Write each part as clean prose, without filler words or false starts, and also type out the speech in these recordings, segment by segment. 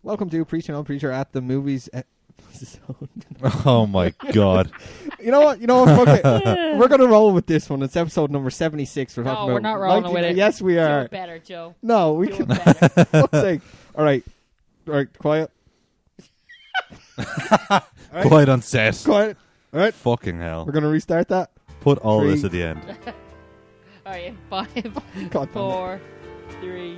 Welcome to Preachin' at the movies. Oh my god! You know what? Fuck it. We're gonna roll with this one. It's episode number 76. We're talking about. We're not rolling with it. Yes, we are. Do it better, Joe. No, we Do can. it better. Fuck's sake. All right, quiet. Quiet on set. Quiet. All right, Fucking hell! we're gonna restart that. Put all 3. this at the end. All right, 5, God, 4, 3.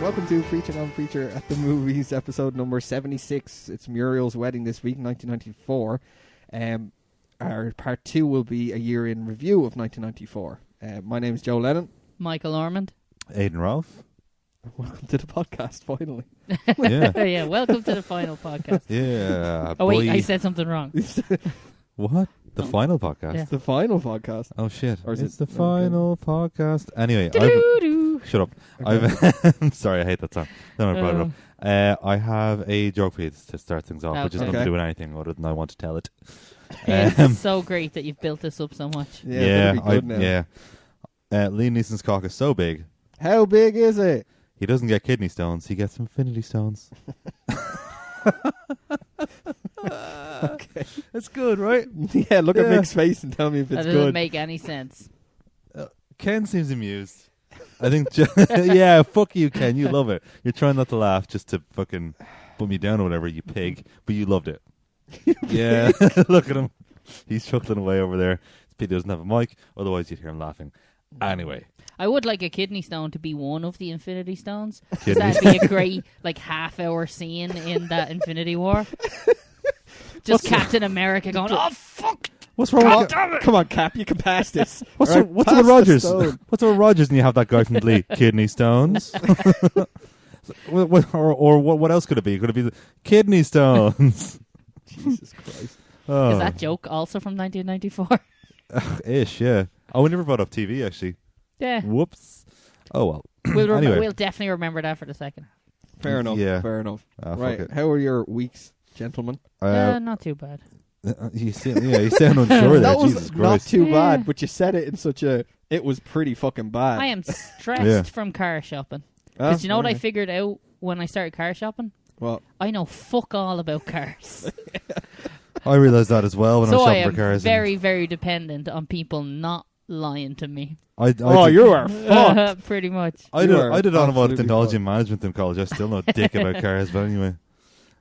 Welcome to Preachin' at the movies, episode number 76. It's Muriel's wedding this week, 1994. Our part 2 will be a year in review of 1994. My name is Joe Lennon. Michael Ormond. Aiden Ralph. Welcome to the podcast, finally. Yeah. Yeah, welcome to the final podcast. Yeah. Oh, wait, boy. I said something wrong. What? The final podcast? Yeah. The final podcast. Oh shit! Or is it's it- the okay. final podcast. Anyway, Doo-doo-doo. shut up. Okay. I'm sorry, I hate that song. Then I brought it up. I have a joke for you to start things off, which is Okay. nothing to do with anything other than I want to tell it. It's so great that you've built this up so much. Yeah, it'll be good now. yeah. Liam Neeson's cock is so big, How big is it? he doesn't get kidney stones; he gets infinity stones. Okay. It's good, right? Yeah, look at Yeah. Mick's face and tell me if That it's doesn't good. make any sense. Ken seems amused. I think, yeah, fuck you, Ken. You love it. You're trying not to laugh just to fucking put me down or whatever, you pig. But you loved it. Yeah, look at him. He's chuckling away over there. It's pity he doesn't have a mic, otherwise you'd hear him laughing. Anyway. I would like a kidney stone to be one of the Infinity Stones. Kidney That'd be a great half-hour scene in that Infinity War. Just Captain America going, "Oh fuck!" What's wrong Come with on, come on, Cap, you can pass this. What's All right, what's pass with the Rogers? stone. What's with Rogers? And you have that guy from Glee, kidney stones. or what else could it be? Could it be the kidney stones? Jesus Christ. Oh. Is that joke also from 1994? Ish, yeah. Oh, we never brought up TV actually. Yeah, Whoops. Oh well. we'll Anyway. definitely remember that for the second. Fair enough. Yeah. Fair enough. Fuck Right. it. How are your weeks, gentlemen? Not too bad. You sound unsure there. That was Jesus not Christ. too Yeah. bad, but you said it in such a... It was pretty fucking bad. I am stressed Yeah. from car shopping. Huh? Because you know what I Okay. figured out when I started car shopping? Well, I know fuck all about cars. I realised that as well when I So was I shopping am for cars. very, very dependent on people not lying to me. I oh, did, you are fucked. Pretty much. I you did, are I did on about absolutely technology fucked. and management in college. I still know dick about cars, but anyway.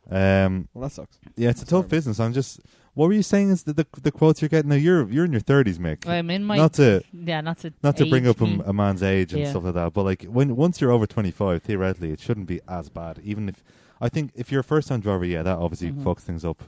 Well, that sucks. Yeah, it's a tough business. I'm just... What were you saying is the quotes you're getting? Now, you're in your 30s, Mick. I'm in my... Not to not to bring age up me. a man's age and Yeah. stuff like that, but like once you're over 25, theoretically, it shouldn't be as bad. Even if... I think if you're a first-time driver, yeah, that obviously Mhm. fucks things up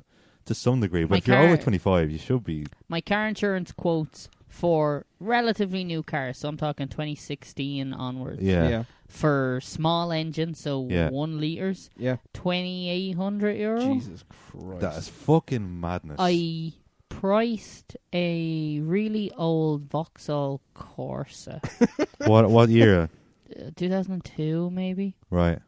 to some degree. But My if you're over car- 25, you should be... My car insurance quotes for relatively new cars, so I'm talking 2016 onwards. Yeah. For small engines, so Yeah. 1 litres, Yeah. €2,800. Jesus Christ. That is fucking madness. I priced a really old Vauxhall Corsa, What year? 2002 maybe. Right.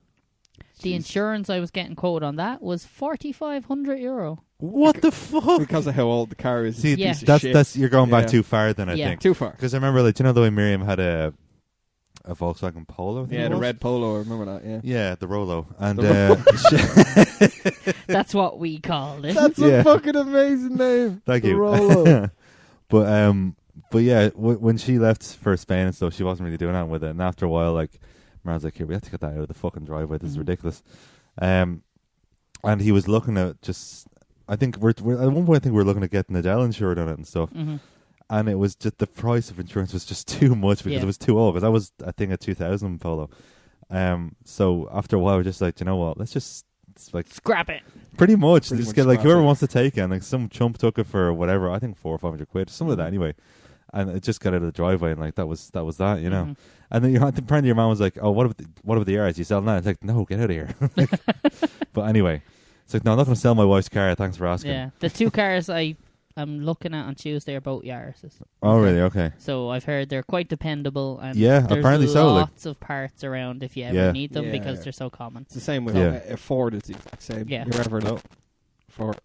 The insurance I was getting quoted on that was €4,500. What the fuck? Because of how old the car is. See, it's a Yeah. piece of shit. that's you're going back Yeah. too far then, I Yeah. think. Too far. Because I remember, like, do you know the way Miriam had a Volkswagen Polo? I think Yeah, it the was? red polo, I remember that, yeah. Yeah, the Rolo. And That's what we called it. That's Yeah. a fucking amazing name. thank The you. Rolo. but yeah, when she left for Spain and stuff, she wasn't really doing that with it. And after a while, like, Marion's like, here, we have to get that out of the fucking driveway. This is ridiculous. And he was looking at just, I think we're at one point I think we were looking at getting Adele insured on it and stuff. Mhm. And it was just, the price of insurance was just too much because Yeah. it was too old. Because that was, I think, a 2000 Polo. So after a while, we're just like, you know what? Let's just, it's like, Scrap it. pretty much Pretty just much get like scrap whoever it. wants to take it. And like some chump took it for whatever, I think 400 or 500 quid, something like that anyway. And it just got out of the driveway, and like that was that, you know. Mhm. And then apparently your mom was like, "Oh, what about the Yaris? You selling that?" It's like, "No, get out of here." But anyway, it's like, "No, I'm not going to sell my wife's car. Thanks for asking." Yeah. The two cars I I'm looking at on Tuesday are both Yaris's. Oh, really? Okay. So I've heard they're quite dependable, and Yeah, there's apparently so, like- lots of parts around if you ever Yeah. need them Yeah. because they're so common. It's the same with Yeah. Ford. It's the exact same. Yeah. You're ever Oh. Ford.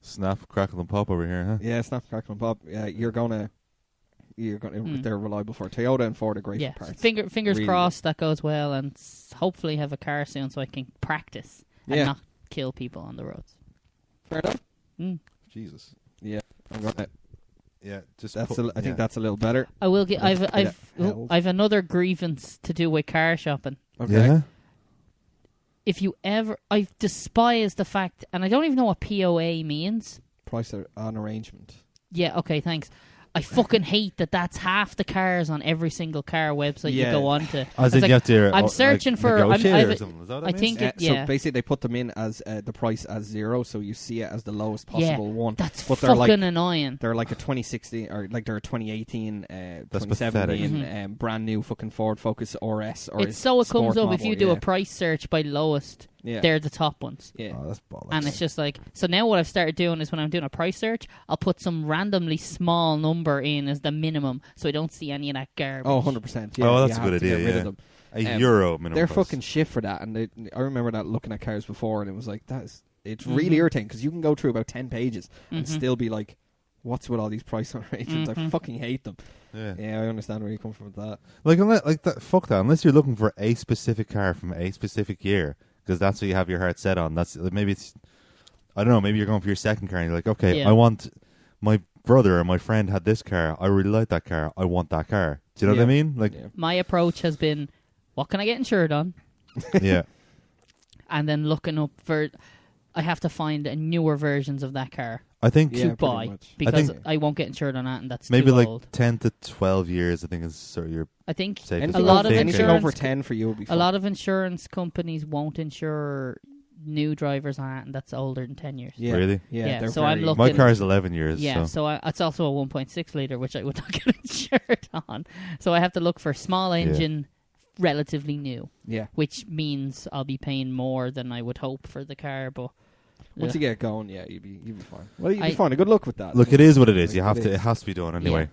Snap, crackle, and pop over here, huh? Yeah, snap, crackle, and pop. Yeah, you're gonna. Mm. They're reliable for Toyota and Ford are great Yeah, for parts. fingers Really crossed that goes well, and hopefully have a car soon so I can practice and Yeah. not kill people on the roads. Fair enough. Mm. Jesus. Yeah, I'm gonna. Yeah, just I think that's a little better. I will get. That's I've another grievance to do with car shopping. Okay. Yeah. If you ever, I despise the fact, and I don't even know what POA means. Price on arrangement. Yeah, okay, thanks. I fucking hate that that's half the cars on every single car website you Yeah. go on to. As in like, you have to. I'm searching for- negotiate I've- or something. Is that what I it think means? it- yeah. So basically, they put them in as the price as 0, so you see it as the lowest possible one. That's But fucking they're like annoying. they're like a 2016 or like they're a 2018, That's 2017 pathetic. brand new fucking Ford Focus RS or It's so it comes sport up if model, you do yeah. a price search by lowest, Yeah. they're the top ones. Yeah. Oh, that's bollocks. And it's just like, so now what I've started doing is when I'm doing a price search, I'll put some randomly small number in as the minimum so I don't see any of that garbage. Oh, 100%. Yeah, Oh, that's you a have good to get idea, rid yeah. of them. a Um, euro minimum. They're price. fucking shit for that, and I remember that looking at cars before, and it was like it's Mhm. really irritating because you can go through about 10 pages and Mhm. still be like, "What's with all these price arrangements? I Mhm. fucking hate them." Yeah. Yeah, I understand where you come from with that. Like, fuck that. Unless you're looking for a specific car from a specific year, because that's what you have your heart set on. That's maybe it's, I don't know. Maybe you're going for your second car, and you're like, okay, Yeah. I want my brother or my friend had this car. I really like that car. I want that car. Do you know what I Yeah. mean? Like, Yeah. My approach has been, what can I get insured on? yeah, And then looking up for, I have to find newer versions of that car I think Yeah, to pretty buy much. because think- I won't get insured on that, and that's maybe too like old. 10 to 12 years. I think is sort of your I think safest. a lot of anything insurance over 10 for you will be a fine. lot of insurance companies won't insure new drivers on it, and that's older than 10 years. Yeah. Really? Yeah, Yeah, they're so I'm very- looking- My car is 11 years. Yeah, so so it's also a 1.6 litre, which I would not get insured on. So I have to look for small engine, relatively new, Yeah. which means I'll be paying more than I would hope for the car. But Once you get going, yeah, you'd be fine. Well, you'd be I- fine. Good luck with that. look, it is what it is. Like, You have it to. is. It has to be done anyway.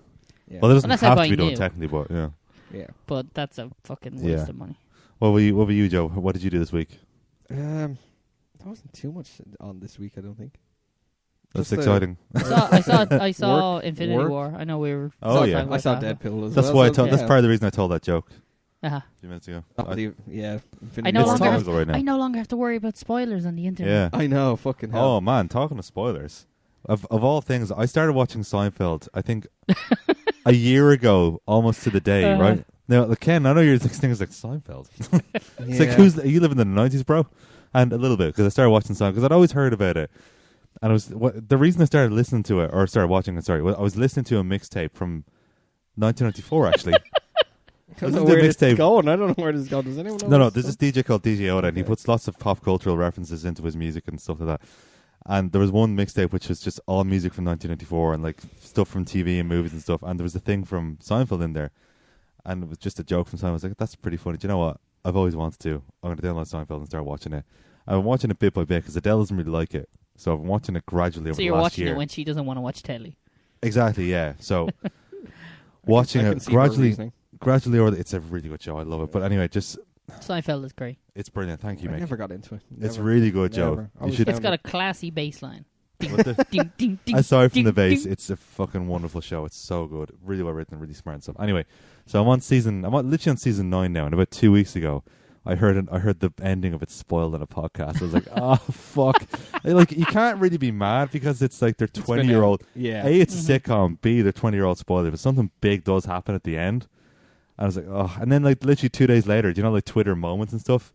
Yeah. Well, it doesn't Unless I have buy to be done new. technically, but yeah. Yeah. but that's a fucking Yeah. waste of money. What were you, Joe? What did you do this week? There wasn't too much on this week, I don't think. That's Just, exciting. I saw Work. Infinity Work. War. I know we were. Oh, yeah. talking I about saw that. Deadpool as That's well. why I so, told. yeah. That's part of the reason I told that joke Uh-huh. a few minutes ago. Not believe- yeah. I no it's longer topical right now. I no longer have to worry about spoilers on the internet. Yeah. I know, fucking hell. Oh man, talking of spoilers. Of all things, I started watching Seinfeld. I think a year ago, almost to the day. Uh-huh. Right now, like, Ken, I know you're thinking like Seinfeld. It's like, Yeah. you live in the '90s, bro? And a little bit because I started watching Seinfeld because I'd always heard about it. And the reason I started listening to it or started watching it. Sorry, I was listening to a mixtape from 1994 actually. I don't This know is the where this is mixtape. going. I don't know where this is going. Does anyone know? No, where there's this this DJ called DJ Oda, and he Okay. puts lots of pop cultural references into his music and stuff like that. And there was one mixtape which was just all music from 1994 and like stuff from TV and movies and stuff. And there was a thing from Seinfeld in there, and it was just a joke from Seinfeld. I was like, "That's pretty funny." Do you know what? I've always wanted to. I'm going to download Seinfeld and start watching it. I've been watching it bit by bit because Adele doesn't really like it, so I've been watching it gradually over So the you're last watching year. it when she doesn't want to watch telly. Exactly, yeah. So watching I it can see her reasoning. gradually over. It's a really good show. I love it. But anyway, just Seinfeld is great. it's brilliant. Thank you, I mate. never got into it. It's Never. really good, Joe. Never. I You was should. down It's got a classy bass line. What the- Ding, ding, ding, Aside from ding, the bass, ding. it's a fucking wonderful show. It's so good, really well written, really smart and stuff. Anyway, so I'm literally on season 9 now, and about 2 weeks ago, I heard the ending of it spoiled on a podcast. I was like, oh fuck! Like, you can't really be mad because it's like they're It's been 20-year-old. Yeah. A, it's Mhm. a sitcom. B, they're 20-year-old spoilers. But something big does happen at the end, and I was like, oh. And then like literally 2 days later, do you know, like Twitter moments and stuff.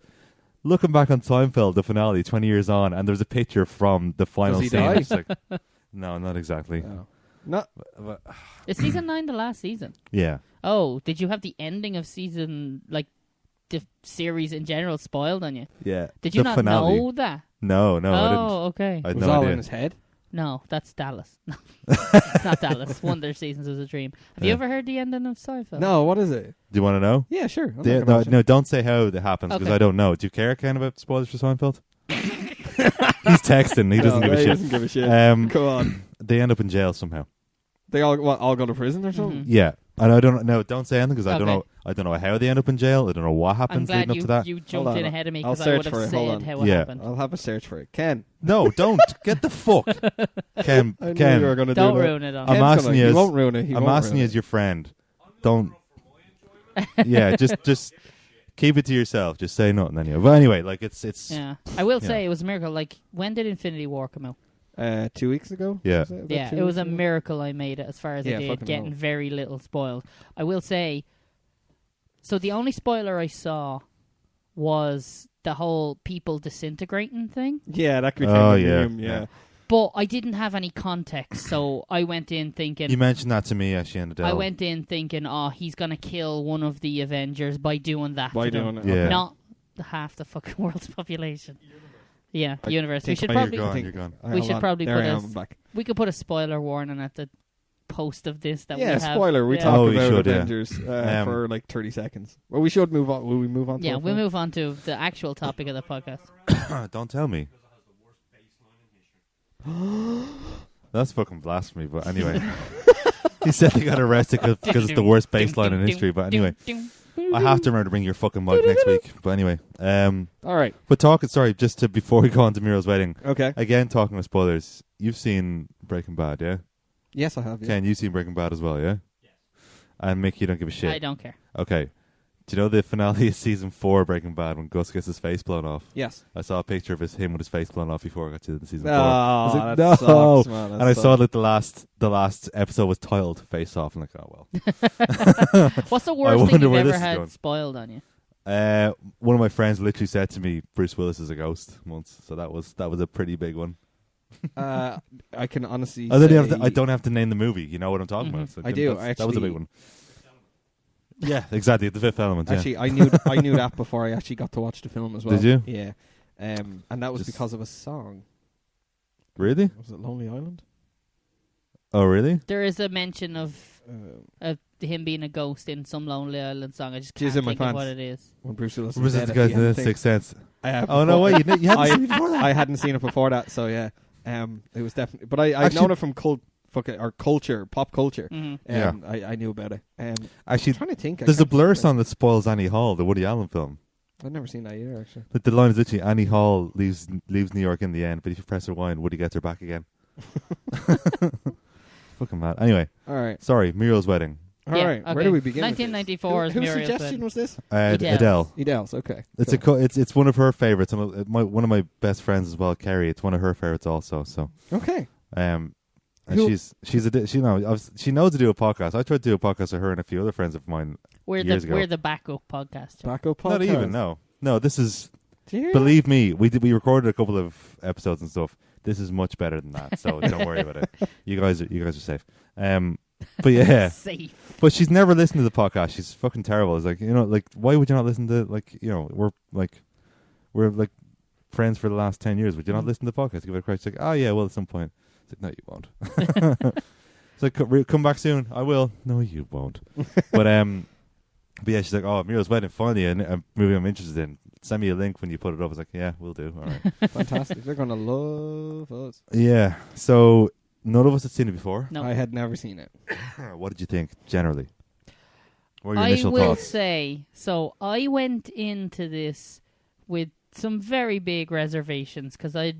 Looking back on Seinfeld, the finale, 20 years on, and there's a picture from the final he scene. die? It's like, no, not exactly. No. Not. But- Is season 9 the last season? yeah. Oh, did you have the ending of season, like, the series in general spoiled on you? Yeah. Did you The not finale. know that? No, I didn't. Oh, okay. I had was no all idea. in his head. No, that's Dallas. It's not Dallas. One of their seasons was a dream. Have you Yeah. ever heard the ending of Seinfeld? No, what is it? Do you want to know? Yeah, sure. I'm not Yeah, gonna no, watch it. no, don't say how it happens because Okay. I don't know. Do you care, Ken, about spoilers for Seinfeld? He's texting. He doesn't No, give a he shit. doesn't give a shit. Um, Come on. They end up in jail somehow. They all go to prison or something? Yeah. And I don't know. Don't say anything because I don't Okay. know. I don't know how they end up in jail. I don't know what I'm happens glad leading up to that. you jumped in ahead of me I'll because I would search have for it. Hold said on. how it Yeah. happened. I'll have a search for it. Ken. No, don't get the fuck. Ken, I knew you were going to do Don't that. ruin it on I'm me. Ken's asking you He as- won't ruin it. He I'm won't asking ruin you it. as your friend. Don't. Yeah, just keep it to yourself. Just say nothing anyway. But anyway, like it's. Yeah. I will Yeah. say it was a miracle. Like, when did Infinity War come out? 2 weeks ago? Yeah. Was it? Yeah, About it 2 was a weeks ago? miracle I made it as far as Yeah, I did, fucking getting hell. very little spoiled. I will say, so the only spoiler I saw was the whole people disintegrating thing, Yeah, that became Oh, a yeah, meme, yeah. but I didn't have any context, so I went in thinking... You mentioned that to me actually in the I Dell. went in thinking, oh, he's going to kill one of the Avengers by doing that By to them. doing it. Yeah. Okay. Not half the fucking world's population. Yeah, universe. We think- should Oh, probably... you're gone. You're gone. Hold We should on. probably there put I am, us- I'm back. We could put a spoiler warning at the post of this that we Yeah, have. spoiler. We Yeah. talk Oh, we about should, yeah. Avengers for like 30 seconds. Well, we should move on. Will we move on to Yeah, our we'll film? move on to the actual topic of the podcast. Don't tell me. That's fucking blasphemy. But anyway, he said they got arrested because it's the worst baseline in history. But anyway, I have to remember to bring your fucking mic next week. But anyway, All right. but sorry, just to before we go on to Muriel's wedding. Okay. Again, talking with spoilers. You've seen Breaking Bad, yeah? Yes, I have. Yeah. Ken, you've seen Breaking Bad as well, yeah? Yes. And Mick, you don't give a shit. I don't care. Okay. Do you know the finale of season 4 of Breaking Bad when Gus gets his face blown off? Yes. I saw a picture of him with his face blown off before I got to the season 4. Oh, I was like, that no! sucks, man. That And I saw sucks. that the last episode was titled Face Off. I'm like, oh well. What's the worst wonder thing you've where ever this is had going. spoiled on you? One of my friends literally said to me, Bruce Willis is a ghost once. So that was a pretty big one. I can honestly I say don't have to name the movie. You know what I'm talking about. So I do, that was a big actually. one. Yeah, exactly. The Fifth Element. Yeah. Actually, I knew that before I actually got to watch the film as well. Did you? Yeah. And that was Just- because of a song. Really? Was it Lonely Island? Oh, really? There is a mention of Uh, him being a ghost in some Lonely Island song. I just Jizz can't in my think of pants. what it is. when Bruce Willis Was was it dead the at guy the end in thing. Sixth Sense? I have Oh no, before- wait! You hadn't seen it before that. I hadn't seen it before that, so yeah. It was definitely, but I'd Actually- known it from culture, pop culture. Mhm. Yeah. I knew about it. I'm Actually, trying to think. I there's a can't Blur think of song that spoils Annie Hall, the Woody Allen film. it. I've never seen that either, actually. But the line is literally Annie Hall leaves New York in the end, but if you press rewind, Woody gets her back again. Fucking mad. Anyway, All right, sorry, Muriel's wedding. all Yeah, right. okay. Where do we begin? 1994 is Whose Muriel's suggestion wedding. was this? Adele. Adele. Edel's. Okay. It's cool. it's one of her favorites, and one of my best friends as well, Kerry. It's one of her favorites also. So, Okay. and Who- she knows to do a podcast. I tried to do a podcast with her and a few other friends of mine. We're Years ago. the backup podcast. Backup podcast. Not even no. This is Do you hear believe me. We recorded a couple of episodes and stuff. This is much better than that. So don't worry about it. You guys are safe. But yeah. Safe. But she's never listened to the podcast. She's fucking terrible. It's like, why would you not listen to, we're like friends for the last 10 years. Would you not listen to the podcast? Give it a crack. She's like, oh yeah, well at some point. It's like, no, you won't. It's like, come back soon. I will. No, you won't. But yeah, she's like, oh, Muriel's wedding, finally, a movie I'm interested in. Send me a link when you put it up. I was like, yeah, we'll do. All right. Fantastic. They're gonna love us. Yeah. So none of us had seen it before. No. I had never seen it. What did you think generally? What were your I initial will thoughts? say, so I went into this with some very big reservations because I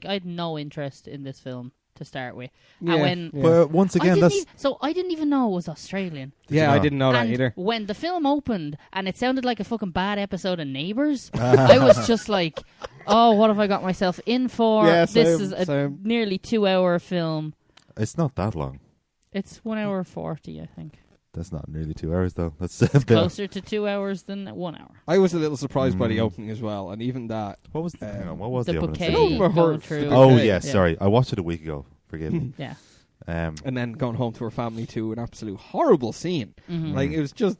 had no interest in this film to start with. Yeah, And when yeah. But once again, I didn't even know it was Australian. Did you Yeah, I not? didn't know that And either. when the film opened and it sounded like a fucking bad episode of Neighbours, I was just like, oh, what have I got myself in for? Yeah, This same, is a same. nearly 2-hour film. It's not that long. It's 1 hour 40, I think. That's not nearly 2 hours though. That's a It's bit. closer to 2 hours than 1 hour. I was a little surprised by the Mm. opening as well, and even that. What was hang on, what was The the opening bouquet scene? I don't remember going her- through. Oh Okay. yes, Yeah. sorry. I watched it a week ago. Forgive me. Yeah. And then going home to her family to an absolute horrible scene. Mhm. Like it was just,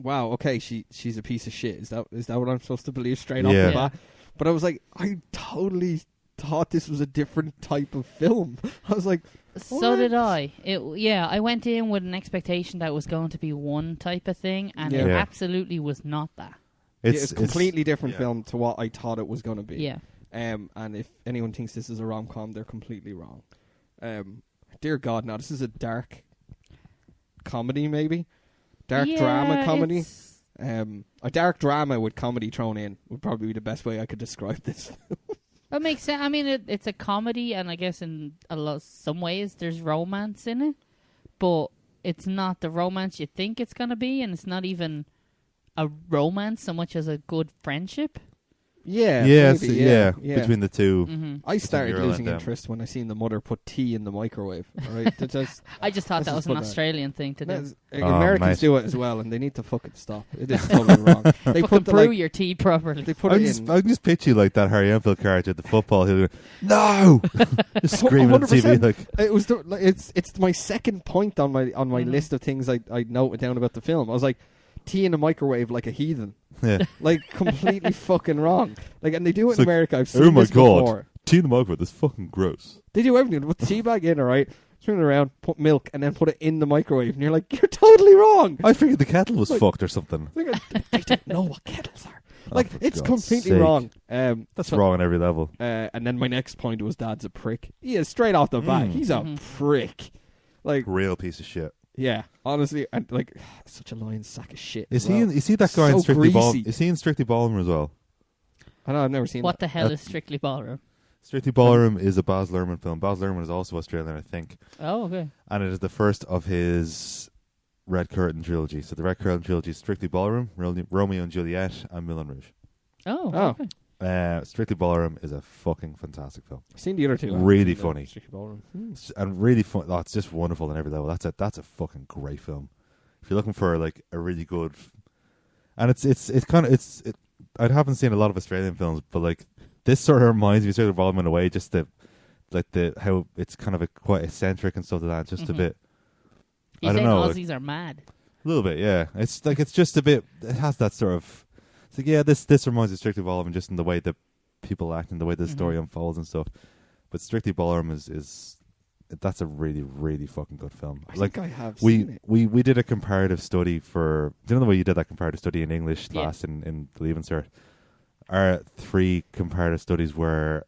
wow. Okay, she's a piece of shit. Is that what I'm supposed to believe straight off Yeah. the bat? But I was like, I totally thought this was a different type of film. I was like, So What? did I. I went in with an expectation that it was going to be one type of thing, and it Yeah. absolutely was not that. it's a completely different yeah. film to what I thought it was going to be. Yeah. And if anyone thinks this is a rom-com, they're completely wrong. Dear God, now this is a dark comedy, maybe dark drama comedy. A dark drama with comedy thrown in would probably be the best way I could describe this. That makes sense. I mean, it's a comedy, and I guess in some ways there's romance in it, but it's not the romance you think it's gonna be, and it's not even a romance so much as a good friendship. Yeah, between the two. Mm-hmm. I started losing interest when I seen the mother put tea in the microwave. Right? I just thought that was an Australian thing to do. Americans do it as well, and they need to fucking stop. It is totally wrong. They fucking brew your tea properly. They put I can just picture you like that Harry Enfield character at the football. He'll go, no, just screaming at the TV. Like it was. It's my second point on my list of things I noted down about the film. I was like, tea in a microwave like a heathen. Yeah. Like completely fucking wrong. Like, and they do it in America. I've seen this before. Tea in the microwave is fucking gross. They do everything. Put the tea bag in, alright, turn it around, put milk, and then put it in the microwave. And you're like, you're totally wrong. I figured the kettle was fucked or something. They don't know what kettles are. Like, it's completely wrong. That's wrong on every level. And then my next point was Dad's a prick. He is straight off the bat. He's a prick. Like, real piece of shit. Yeah, honestly, and like such a lying sack of shit. Is he that guy in Strictly Ballroom? Is he in Strictly Ballroom as well? I know, I've never seen. What the hell is Strictly Ballroom? Strictly Ballroom is a Baz Luhrmann film. Baz Luhrmann is also Australian, I think. Oh, okay. And it is the first of his Red Curtain trilogy. So the Red Curtain trilogy is Strictly Ballroom, Romeo and Juliet, and Moulin Rouge. Oh. Okay. Strictly Ballroom is a fucking fantastic film. I've seen the other two. Really funny. Strictly Ballroom. And really fun. Oh, it's just wonderful on every level. That's a fucking great film. If you're looking for like a really good, and I haven't seen a lot of Australian films, but like this sort of reminds me of Strictly Ballroom in a way, just how it's kind of quite eccentric and stuff like that. Just a bit. You I don't know. Aussies are mad. A little bit, yeah. It's like it's just a bit. It has that sort of. It's like, yeah, this reminds me of Strictly Ballroom just in the way that people act and the way the story unfolds and stuff. But Strictly Ballroom is that's a really, really fucking good film. I think I have seen it. We did a comparative study for... Do you know the way you did that comparative study in English class in the Leaving Cert? Our 3 comparative studies were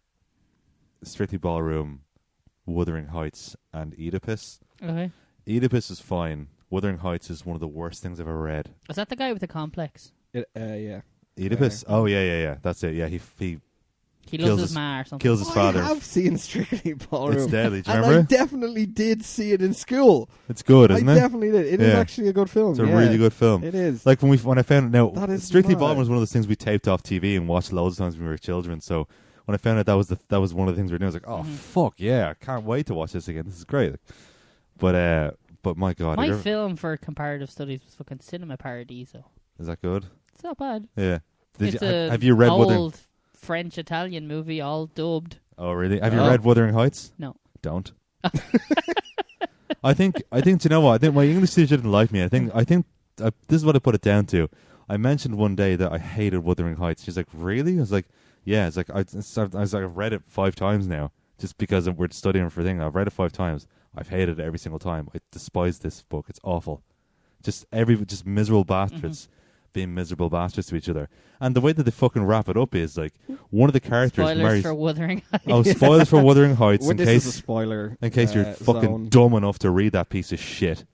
Strictly Ballroom, Wuthering Heights, and Oedipus. Okay. Oedipus is fine. Wuthering Heights is one of the worst things I've ever read. Is that the guy with the complex? Yeah. Oedipus? Oh, yeah. That's it. Yeah, he loves his ma or something. Kills his father. I have seen Strictly Ballroom. It's deadly. Do you and remember? I definitely did see it in school. It's good, isn't it? I definitely did. It is actually a good film. It's a really good film. It is. Like when I found out, that is Strictly mad. Ballroom was one of those things we taped off TV and watched loads of times when we were children. So when I found out that was one of the things we were doing, I was like, oh fuck yeah, I can't wait to watch this again. This is great. But my God, my film for comparative studies was fucking Cinema Paradiso. Is that good? It's not bad. Yeah. Have you read old French-Italian movie, all dubbed. Oh, really? Have you read Wuthering Heights? No. Don't. I think. Do you know what? I think my English teacher didn't like me. I think. This is what I put it down to. I mentioned one day that I hated Wuthering Heights. She's like, "Really?" I was like, "Yeah." It's like I've read it 5 times now, just because we're studying for a thing. I've read it 5 times. I've hated it every single time. I despise this book. It's awful. Just miserable bastards. Being miserable bastards to each other. And the way that they fucking wrap it up is like one of the characters spoilers marries... for Wuthering Heights. Oh, spoilers for Wuthering Heights this is a spoiler. In case you're fucking dumb enough to read that piece of shit.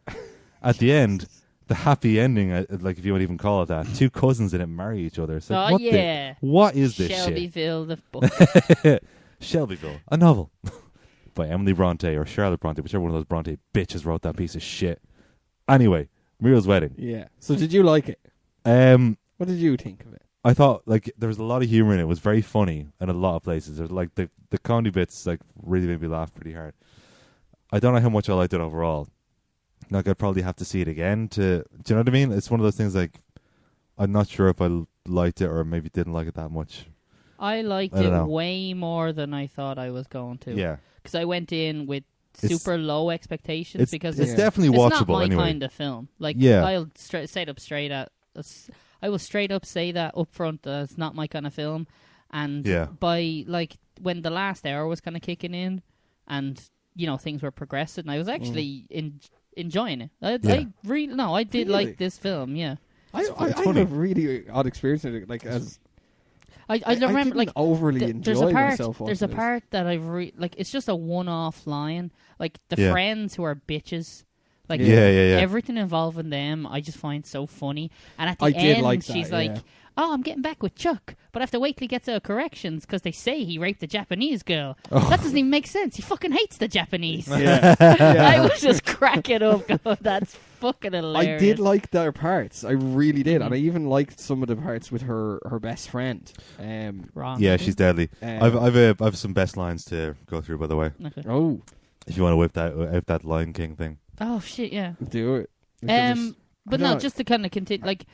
At the end, the happy ending, like if you would even call it that, 2 cousins in it marry each other. It's like, what is this Shelbyville, shit? the book. Shelbyville, a novel by Emily Bronte or Charlotte Bronte, whichever one of those Bronte bitches wrote that piece of shit. Anyway, Muriel's Wedding. Yeah. So did you like it? What did you think of it? I thought like there was a lot of humor in it. It was very funny in a lot of places. There's like the comedy bits like really made me laugh pretty hard. I don't know how much I liked it overall. Like I'd probably have to see it again to. Do you know what I mean? It's one of those things like I'm not sure if I liked it or maybe didn't like it that much. I liked it way more than I thought I was going to. Yeah, because I went in with super low expectations because it's definitely watchable. It's not my anyway. kind of film. Like I'll I will straight up say that up front that it's not my kind of film. And by like when the last hour was kind of kicking in, and things were progressing, I was actually enjoying it. I did like this film. Yeah, I had a really odd experience with it. Like I remember didn't like overly enjoy myself. There's a watching part that I've like it's just a one-off line. Like the Yeah. friends who are bitches. Like Yeah. everything involving them, I just find so funny. And at the I end, did like that, she's yeah. like, "Oh, I'm getting back with Chuck, but I have to wait till he gets out of corrections because they say he raped a Japanese girl. That doesn't even make sense. He fucking hates the Japanese." Yeah. I was just cracking up. Going, that's fucking hilarious. I did like their parts. I really did, Mhm. and I even liked some of the parts with her best friend. Wrong. Yeah, she's deadly. Um, I've some best lines to go through, by the way. Okay. Oh, If you want to whip out that Lion King thing. Oh shit! Yeah. do it. Because But I no, don't know. just to kind of continue, like,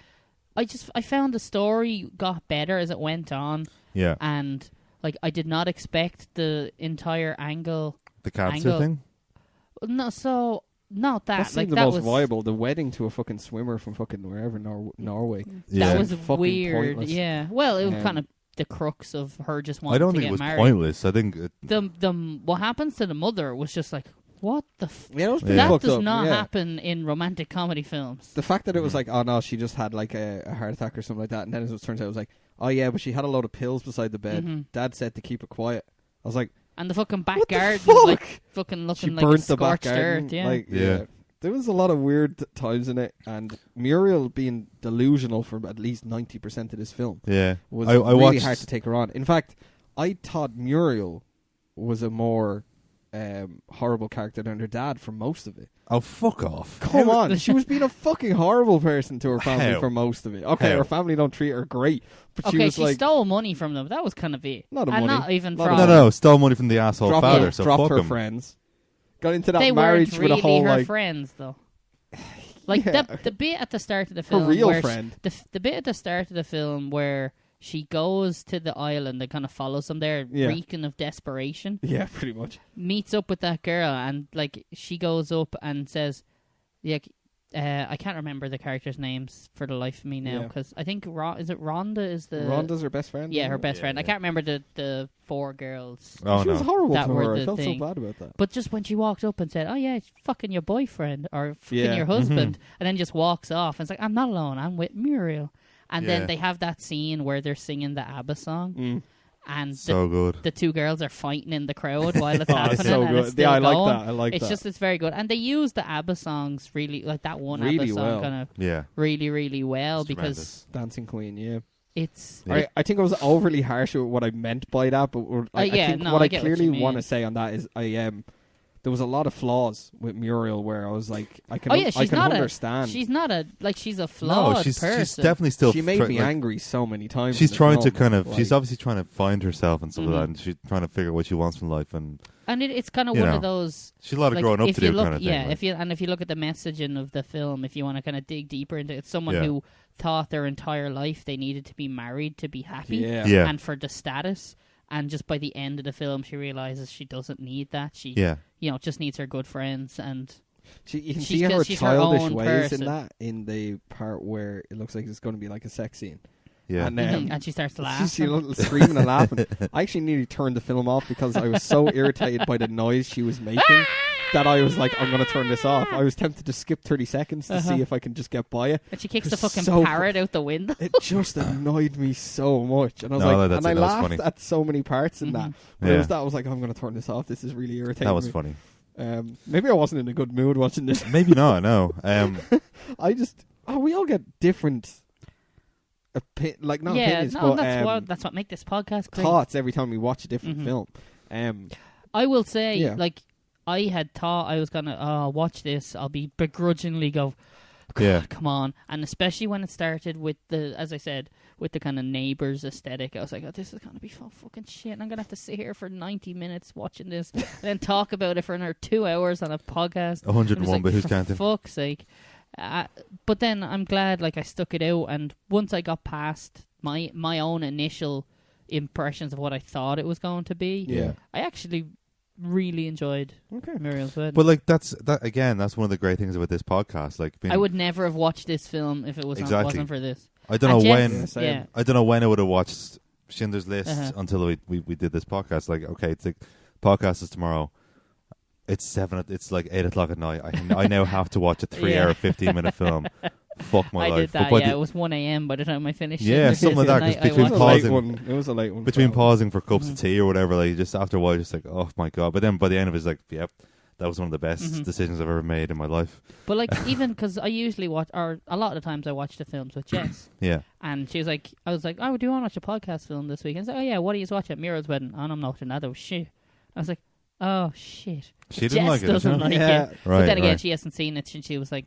I found the story got better as it went on, Yeah. and like I did not expect the entire angle. The cancer Angle. thing? No, so not that. that seemed like the that most was viable. The wedding to a fucking swimmer from fucking wherever Norway. Yeah. that was Fucking weird. pointless. Yeah. Well, it was Um, kind of the crux of her just wanting I don't to think get it was married. pointless. I think The what happens to the mother was just like, what the. Yeah, it was pretty Yeah. That fucked does up. not yeah. happen in romantic comedy films. The fact that it was like, oh no, she just had like a heart attack or something like that, and then it turns out it was like, oh yeah, but she had a load of pills beside the bed. Mhm. Dad said to keep it quiet. I was like, And the fucking back what the garden, fuck? like fucking She looking like burnt the back scorched garden. earth. Yeah. Like, Yeah. There was a lot of weird times in it, and Muriel being delusional for at least 90% of this film yeah. was I really watched hard to take her on. In fact, I thought Muriel was a more horrible character than her dad for most of it. Oh, fuck off. Come on, she was being a fucking horrible person to her family How? for most of it. Okay, How? her family don't treat her great, but she Okay, was she like stole money from them. That was kind of it. Not a and money. not even Not a from. No, stole money from the asshole dropped, father, her, so dropped fuck her him. friends, got into that They marriage weren't with really a whole her like friends, though. Like Yeah. the bit at the start of the her film, real where friend. the bit at the start of the film where she goes to the island and kind of follows them there, Yeah. reeking of desperation, Yeah, pretty much. meets up with that girl, and like she goes up and says, "Yeah, I can't remember the characters' names for the life of me now, Yeah. because I think is it Rhonda is the Rhonda's her best friend. yeah isn't her it? best Yeah, friend. I yeah. can't remember the four girls. Oh, She was no. horrible That to were her. I the felt thing. so bad about that. But just when she walked up and said, "Oh yeah, it's fucking your boyfriend or fucking Yeah. your husband," and then just walks off, and it's like, "I'm not alone. I'm with Muriel." And Yeah. then they have that scene where they're singing the Abba song, and So good. the two girls are fighting in the crowd while it's Oh, happening. it's so and good. It's still Yeah, I like going. that. I like it's that. just it's very good, and they use the Abba songs really, like that one Really Abba song, well. kind of Yeah. really, really well It's because tremendous. Dancing Queen, yeah. it's Yeah. I think I was overly harsh with what I meant by that, but I yeah, think no, what I I get what you clearly mean. want to say on that is there was a lot of flaws with Muriel where I was like, I can, oh yeah, I she's can not understand. she's not she's a flawed No, she's person. definitely still. She made me like, angry so many times. She's in the trying to film, kind of. like- She's obviously trying to find herself and stuff like Mhm. that, and she's trying to figure out what she wants from life, and and it's kind of You one know, of those. she's a lot of Like, growing up if to you do, look, kind of thing. yeah. like. If you look at the messaging of the film, if you want to kind of dig deeper into it, it's someone Yeah. who thought their entire life they needed to be married to be happy, Yeah. Yeah. and for the status. And just by the end of the film, she realizes she doesn't need that. She, Yeah. just needs her good friends. And You can She's see her got- she's her childish own ways person. in that, in the part where it looks like it's going to be like a sex scene. Yeah. And, and she starts laughing. She's screaming and laughing. I actually nearly turned the film off because I was so irritated by the noise she was making that I was like, I'm going to turn this off. I was tempted to skip 30 seconds to see if I can just get by it. And she kicks It the was fucking so parrot out the window. It just annoyed me so much. And I was No, like, that's- and I that was laughed funny. at so many parts in that. Mhm. But it Yeah. was that I was like, I'm going to turn this off. This is really irritating That was me. funny. Maybe I wasn't in a good mood watching this. Maybe not. No. We all get different not opinions, but that's what make this podcast great. thoughts every time we watch a different Mhm. film. I will say, Yeah. like, I had thought I was gonna watch this. I'll be begrudgingly go, God, Yeah. come on, and especially when it started with as I said, with the kind of neighbours aesthetic. I was like, oh, this is gonna be fucking shit, and I'm gonna have to sit here for 90 minutes watching this, and then talk about it for another 2 hours on a podcast. 101, Like, but who's for counting? fuck's sake. But then I'm glad, like, I stuck it out, and once I got past my own initial impressions of what I thought it was going to be, Yeah. I actually really enjoyed Muriel's Wedding. But like that's one of the great things about this podcast. Like being, I would never have watched this film if it Exactly. wasn't for this. I don't know And Jeff- when. Yeah, same. Yeah. I don't know when I would have watched Schindler's List Uh-huh. until we did this podcast. Like, okay, it's like podcast is tomorrow. It's 7. It's like 8 o'clock at night. I now have to watch a 3-hour, 15-minute film. Fuck my I life. did that. But It was 1 a.m. by the time I finished. Yeah, something like that. 'Cause I between watched it. pausing, It was a late one. between pausing for cups of tea or whatever, like just after a while, just like, oh my god. But then by the end of it, it's like, yep, that was one of the best decisions I've ever made in my life. But like, even because I usually watch, or a lot of the times I watch the films with Jess. Yeah. And she was like, I was like, oh, do you want to watch a podcast film this week? And I was like, oh yeah, what do you watch at Muriel's wedding? And I'm not watching that. Oh shit. I was like, oh shit. She didn't Jess like it. doesn't like Yeah. it. Right, But then again, right. she hasn't seen it since she was like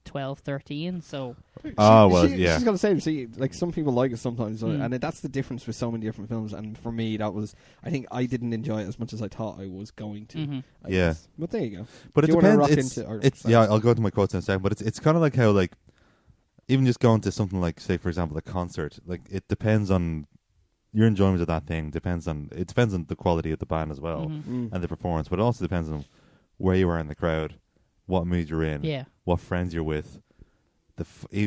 12, 13. So Oh, well, yeah. She's got to say, see, like some people like it sometimes, Mm. and that's the difference with so many different films. And for me, that was, I think I didn't enjoy it as much as I thought I was going to. Mhm. I Yeah. guess. But there you go. But it Do you wanna rock depends. into- or- It's sorry. yeah. I'll go into my quotes in a second. But it's kind of like how, like, even just going to something like, say, for example, a concert. Like, it depends on your enjoyment of that thing. It depends on the quality of the band as well Mhm. and the performance. But it also depends on where you are in the crowd, what mood you're in, yeah. what friends you're with.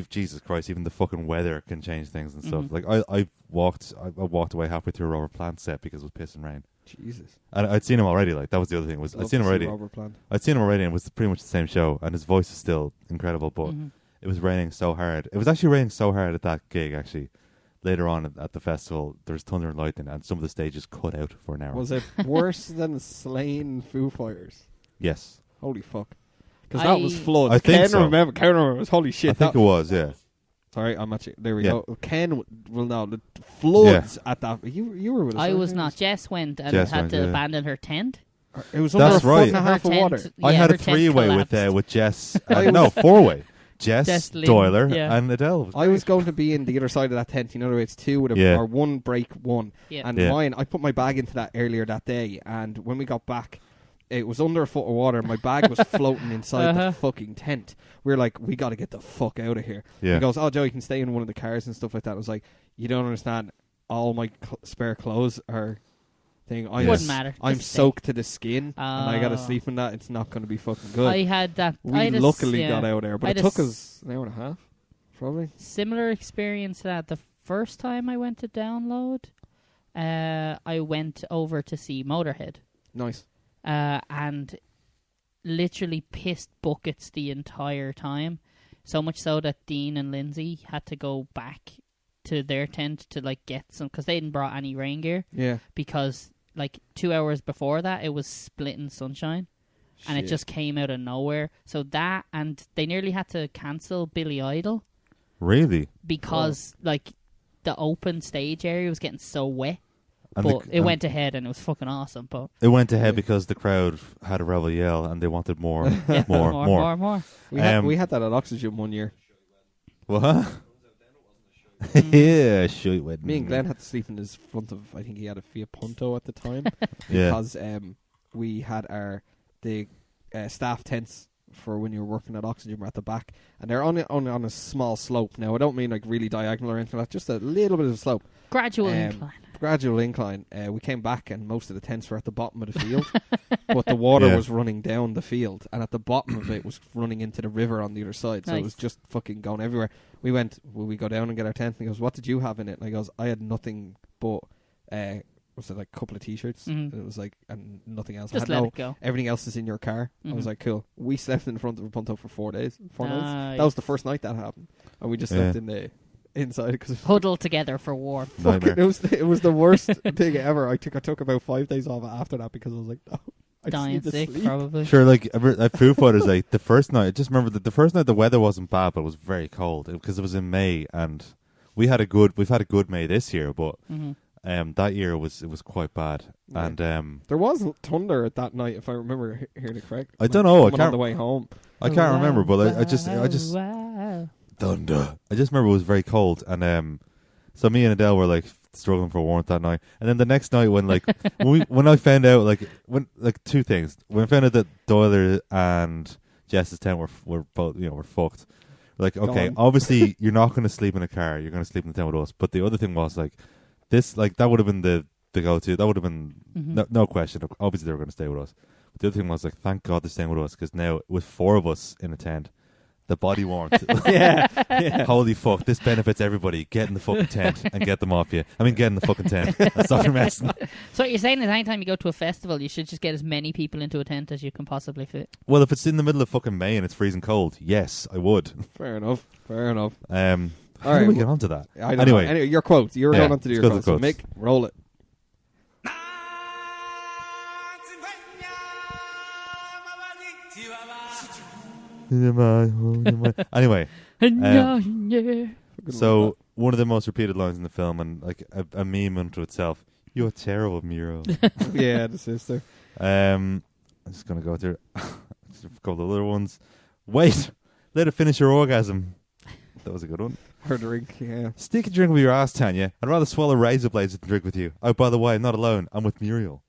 Jesus Christ, even the fucking weather can change things and stuff. Mhm. Like I walked away halfway through a Robert Plant set because it was piss and rain. Jesus. And I'd seen him already. Like, that was the other thing. I'd seen him already. Robert Plant. I'd seen him already, and it was pretty much the same show. And his voice is still incredible, but Mhm. it was raining so hard. It was actually raining so hard at that gig. Actually, later on at the festival, there was thunder and lightning, and some of the stages cut out for an hour. Was it worse than Slain Foo Fighters? Yes, Holy fuck. Because that was I floods. I think Ken so. remembers. Holy shit. I think it was. Yeah, Sorry, I'm actually. There we Yeah. go. Ken will know. The floods at that. You were with us. I weren't was you? not. Jess went and Jess had went, to yeah. abandon her tent. It was under That's a foot right. and a half of Her water. tent- I yeah, had her a tent 3-way collapsed. with Jess. I was- No, 4-way. Jess, Jess, Lynn, Doyler, yeah. and Adele. I was going to be in the other side of that tent. You know, it's two with a Yeah. or one break one. Yeah. And Yeah. mine, I put my bag into that earlier that day, and when we got back, it was under a foot of water. My bag was floating inside the fucking tent. We were like, we got to get the fuck out of here. Yeah. He goes, oh, Joe, you can stay in one of the cars and stuff like that. I was like, you don't understand. All my spare clothes are thing. Yes. Wouldn't matter. I'm Just stay. soaked to the skin, and I got to Oh. sleep in that. It's not going to be fucking good. I had that. I we had a luckily yeah, got out there, but I it had a took us an hour and a half, probably. similar experience to that. The first time I went to download, I went over to see Motorhead, Nice. and literally pissed buckets the entire time. So much so that Dean and Lindsay had to go back to their tent to like get some, because they hadn't brought any rain gear, Yeah. because like 2 hours before that it was splitting sunshine. And it Shit. just came out of nowhere. So that, and they nearly had to cancel Billy Idol Really? because like the open stage area was getting so wet. And But the- it went ahead and it was fucking awesome. But It went ahead because the crowd had a rebel yell and they wanted more, yeah, more. more. We had that at Oxygen one year. What? Yeah, shoot. Wait. Me and Glenn had to sleep in his front of, I think he had a Fiat Punto at the time, Yeah. because we had the staff tents for when you were working at Oxygen were at the back, and they're on a small slope. Now I don't mean like really diagonal or anything like that, just a little bit of a slope, Gradual incline. gradual incline. We came back and most of the tents were at the bottom of the field, but the water Yeah. was running down the field, and at the bottom of it was running into the river on the other side, so it Nice. was just fucking going everywhere. We went, will we go down and get our tent? And he goes, what did you have in it? And I goes, I had nothing but was it like a couple of t-shirts? Mhm. And it was like, and nothing else. Just I had let it go. everything else is in your car. I was Mhm. like, cool. We slept in front of a Punto for 4 days. 4 nights. Nice. That was the first night that happened, and we just slept in the inside because Huddled together for war. Nightmare. it was the worst thing ever. I took about 5 days off after that because I was like, no, I just Dying need to sick, sleep. probably. Sure, like at Foo Fighters, like the first night. I just remember that the first night the weather wasn't bad, but it was very cold because it was in May, and we've had a good May this year, but Mhm. that year it was quite bad, Yeah. and There was thunder at that night, if I remember hearing it correct. I don't know, I Coming on can't- the way home. I can't remember, but I just Wow. thunder. I just remember it was very cold, and so me and Adele were like struggling for warmth that night, and then the next night when like when I found out when two things, when I found out that Doyler and Jess's tent were both were fucked. Like, okay, Gone. obviously you're not going to sleep in a car, you're going to sleep in the tent with us. But the other thing was like this, like that would have been the go-to. That would have been no question. Obviously they were going to stay with us. But the other thing was like, thank God they're staying with us, because now with 4 of us in a tent, The body warmth. yeah. Holy fuck, this benefits everybody. Get in the fucking tent and get them off you. I mean, get in the fucking tent. Stop your messing. So what you're saying is anytime you go to a festival, you should just get as many people into a tent as you can possibly fit. Well, if it's in the middle of fucking May and it's freezing cold, yes, I would. Fair enough. All All how right, do we get onto that? I don't Anyway. know. Anyway, your quotes. You're going on to do your let's quotes. go to So the Mick, roll it. Anyway, Yeah. so one of the most repeated lines in the film, and like a meme unto itself. You're terrible, Muriel. Yeah, the sister. I'm just gonna go through just a couple of other ones. Wait, let her finish her orgasm. That was a good one. Her drink, yeah. Stick a drink with your ass, Tanya. I'd rather swallow razor blades than drink with you. Oh, by the way, I'm not alone. I'm with Muriel.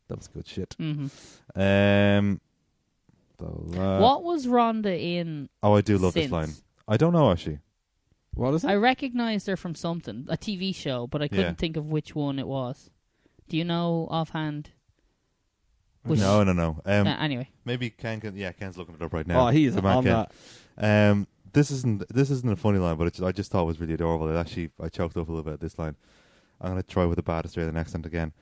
That was good shit. Mm-hmm. What was Rhonda in? Oh, I do love since? this line. I don't know, actually. What is it? I recognised her from something, a TV show, but I couldn't think of which one it was. Do you know offhand? No. Anyway, maybe Ken's looking it up right now. Oh, he's Good man, on Ken. that. This isn't a funny line, but I just thought it was really adorable. I choked up a little bit at this line. I'm going to try with the bad Australian accent again.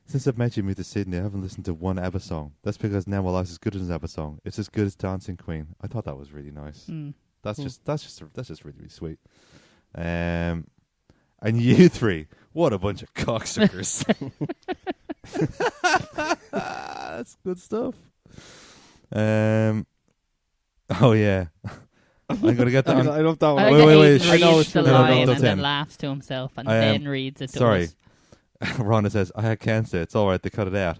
Since I've met you, moved to Sydney, I haven't listened to one Abba song. That's because now my life's as good as an Abba song. It's as good as Dancing Queen. I thought that was really nice. That's just really, really sweet. And you three, what a bunch of cocksuckers. That's good stuff. Oh yeah. I'm gonna get that. I love that one. I Wait. Reads know it's the true. line No, and then laughs to himself and then reads it to sorry. us. Rhonda says, I had cancer. It's all right. They cut it out.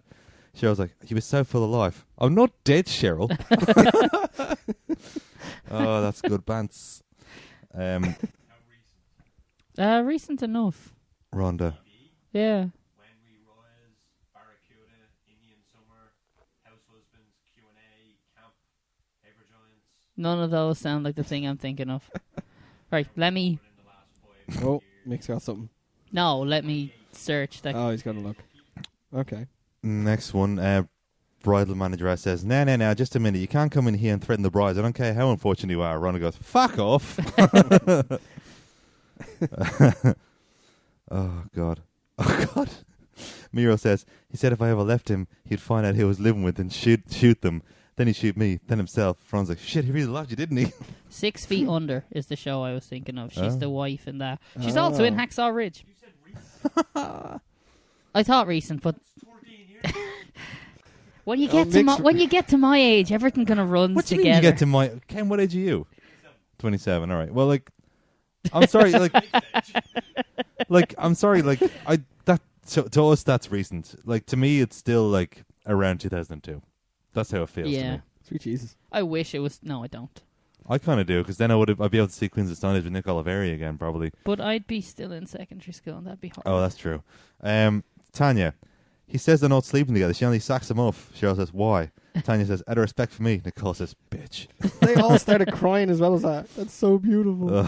Cheryl's like, he was so full of life. I'm not dead, Cheryl. Oh, that's good bants. Recent enough. Rhonda. Yeah. None of those sound like the thing I'm thinking of. Right, let me... Oh, Mick's got something. No, let me search. That. Oh, he's going to look. Okay. Next one. Bridal manager says, No, just a minute. You can't come in here and threaten the brides. I don't care how unfortunate you are. Rhonda goes, fuck off. Oh, God. Muriel says, he said if I ever left him, he'd find out who I was living with and shoot them. Then he'd shoot me, then himself. Ron's like, shit, he really loved you, didn't he? 6 Feet Under is the show I was thinking of. She's the wife in that. She's also in Hacksaw Ridge. You said recent. I thought recent, but when you get to my age, everything kind of runs what do you together. mean you get to my... Ken, what age are you? 27, all right. Well, like, I'm sorry, I'm sorry, to us, that's recent. Like, to me, it's still, like, around 2002. That's how it feels to me. Sweet Jesus. I wish it was... No, I don't. I kind of do, because then I'd be able to see Queens of Stone Age with Nick Oliveri again, probably. But I'd be still in secondary school, and that'd be hard. Oh, that's true. Tanya, he says they're not sleeping together. She only sacks him off. Cheryl says, why? Tanya says, out of respect for me. Nicole says, bitch. They all started crying as well as that. That's so beautiful.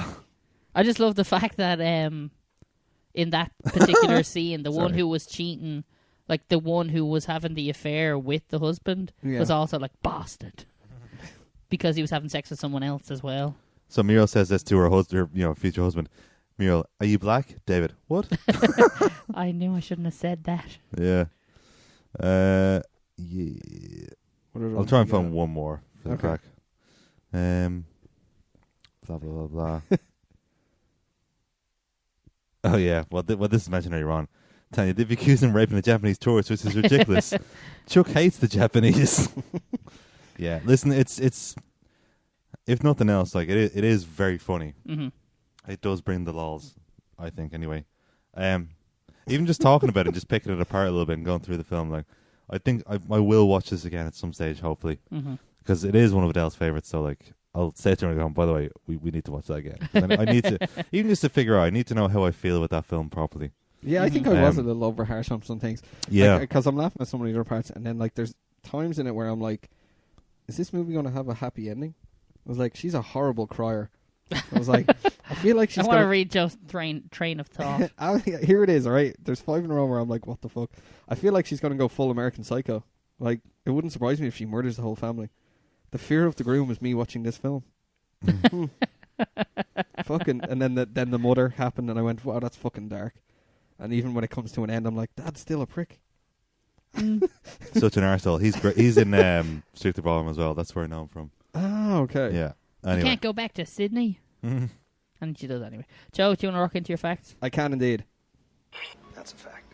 I just love the fact that in that particular scene, the one who was cheating... Like, the one who was having the affair with the husband was also like, bastard. Because he was having sex with someone else as well. So Muriel says this to her future husband. Muriel, are you black? David, what? I knew I shouldn't have said that. Yeah. Yeah. I'll try and find one more for the crack. Blah, blah, blah, blah. Oh, yeah. Well, this is mentioned earlier on. Tanya, they've accused him of raping a Japanese tourist, which is ridiculous. Chuck hates the Japanese. Yeah, listen, it's if nothing else, like it is very funny. Mm-hmm. It does bring the lols, I think. Anyway, even just talking about it, and just picking it apart a little bit, and going through the film, like I think I will watch this again at some stage, hopefully, because it is one of Adele's favorites. So like, I'll say to her and go, by the way, we need to watch that again. I need to, even just to figure out, I need to know how I feel with that film properly. Yeah, I think I was a little over harsh on some things. Yeah. Because I'm laughing at some of the other parts, and then, like, there's times in it where I'm like, is this movie going to have a happy ending? I was like, she's a horrible crier. I was like, I feel like she's I want to read Joe's train of thought. Here it is, all right? There's 5 in a row where I'm like, what the fuck? I feel like she's going to go full American Psycho. Like, it wouldn't surprise me if she murders the whole family. The fear of the groom is me watching this film. Fucking, and then the mother happened, and I went, wow, that's fucking dark. And even when it comes to an end, I'm like, Dad's still a prick. Such an arsehole. He's great. He's in Strictly Ballroom as well. That's where I know him from. Oh, okay. Yeah. You Anyway. can't go back to Sydney. And she does anyway. Joe, do you want to rock into your facts? I can indeed. That's a fact.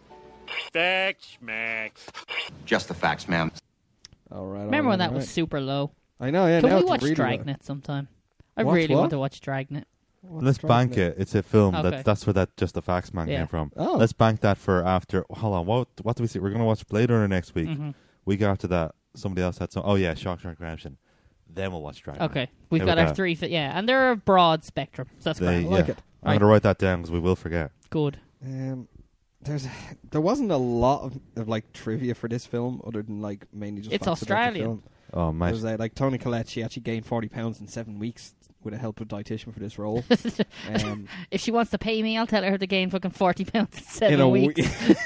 Facts, Max. Just the facts, ma'am. All right. Remember when that was super low? I know, yeah. Can now we it's watch really Dragnet sometime? I Watch really what? want to watch Dragnet. Let's bank it. It's a film. Okay. That's where that Just the Facts man Yeah. came from. Oh. Let's bank that for after. Hold on. What do we see? We're going to watch Blade Runner next week. Mm-hmm. Week after that, somebody else had some. Oh, yeah, Shawshank Redemption. Then we'll watch Dragon. Okay, we've Here got we our go. three. Yeah, and they're a broad spectrum. So that's great. I like it. I'm going to write that down because we will forget. Good. There wasn't a lot of like trivia for this film, other than like mainly just. It's facts about the Australian. film. Oh, mate. There's like Toni Collette. She actually gained 40 pounds in 7 weeks with the help of a dietitian for this role. If she wants to pay me, I'll tell her to gain fucking 40 pounds in in 7 a weeks. week.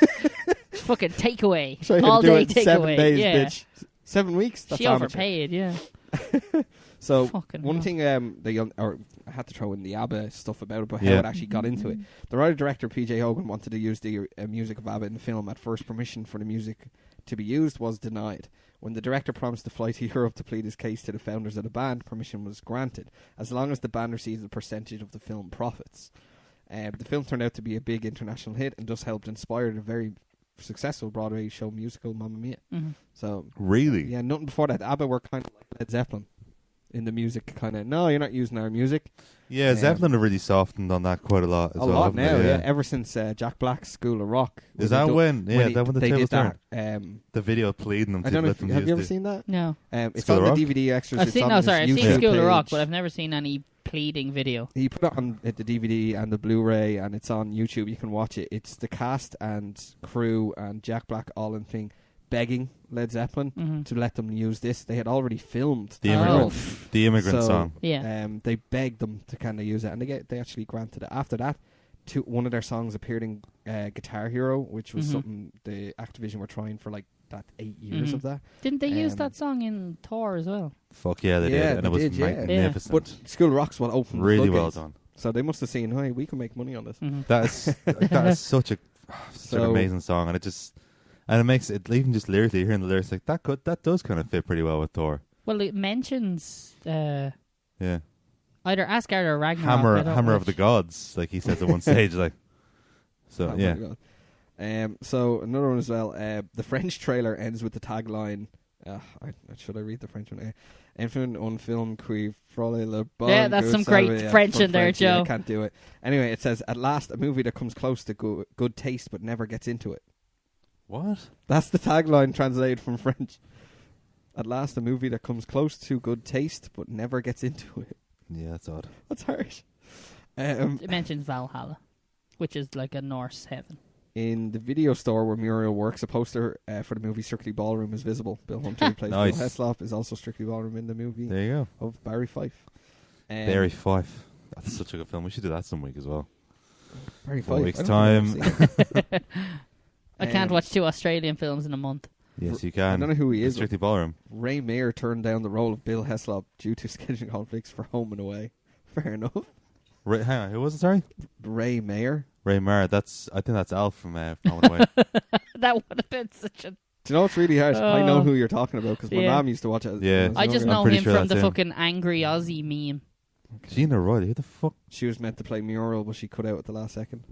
Fucking takeaway. Try to All do day it in 7 takeaway. days, Yeah. bitch. 7 weeks. That's She amateur. overpaid, yeah. So Fucking one hell. thing, I had to throw in the Abba stuff about it, but how Yeah. it actually got into it. The writer-director P.J. Hogan wanted to use the music of Abba in the film. At first, permission for the music to be used was denied. When the director promised to fly to Europe to plead his case to the founders of the band, permission was granted, as long as the band received a percentage of the film profits. The film turned out to be a big international hit and thus helped inspire the very successful Broadway show musical Mamma Mia. Mm-hmm. So, Really? yeah, nothing before that. ABBA were kind of like Led Zeppelin in the music, kind of, no, you're not using our music. Yeah, Zeppelin have really softened on that quite a lot as A well. lot haven't now, they? yeah. Ever since Jack Black's School of Rock. Is that when? Yeah, that when the they tables did that. The video pleading them I to don't know let if, them have use you ever the- seen that? No. It's School on of the Rock? DVD extras. I've It's seen, on no, his sorry, I've seen YouTube School of Rock, page. but I've never seen any pleading video. He put it on the DVD and the Blu-ray, and it's on YouTube. You can watch it. It's the cast and crew and Jack Black all in thing begging Led Zeppelin to let them use this. They had already filmed The Oh. immigrant, the immigrant So, song. Yeah. They begged them to kind of use it, and they actually granted it. After that, one of their songs appeared in Guitar Hero, which was something the Activision were trying for like that 8 years of that. Didn't they use Um, that song in Thor as well? Fuck yeah, they Yeah, did, and they it was did, yeah. magnificent. But School of Rock's what opened the Really well floodgates. done. So they must have seen, hey, we can make money on this. That is such an So- amazing song, and it makes it even just lyrically hearing the lyrics like that does kind of fit pretty well with Thor. Well, it mentions Yeah, either Asgard or Ragnarok. I don't hammer know of the which. gods, like he says at one stage, like. So Oh my yeah, God. So another one as well. The French trailer ends with the tagline. Should I read the French one? Infant on film qui frôle le bon. Yeah, that's some great French in there, Joe. I can't do it. Anyway, it says, at last, a movie that comes close to good taste but never gets into it. what? That's the tagline translated from French. At last, a movie that comes close to good taste but never gets into it. Yeah, that's odd. That's harsh. It mentions Valhalla, which is like a Norse heaven. In the video store where Muriel works, a poster for the movie Strictly Ballroom is visible. Bill Hunter, who plays Nice. Bill Heslop, is also Strictly Ballroom in the movie There you go. of Barry Fife. Barry Fife. That's such a good film. We should do that some week as well. Barry 4 Fife. weeks' I don't think I've seen it. I can't watch 2 Australian films in a month. Yes, you I can. don't know who he It's is. Strictly Ballroom. Ray Mayer turned down the role of Bill Heslop due to scheduling conflicts for Home and Away. Fair enough. Hang on, who was it? Sorry, Ray Mayer. Ray Mara. I think that's Alf from Home and Away. That would have been such a... Do you know what's really harsh? I know who you're talking about because my Yeah. mom used to watch it. Yeah. I just I'm know pretty him sure from the that's him. fucking angry Aussie meme. Gina Riley. Who the fuck? She was meant to play Muriel, but she cut out at the last second.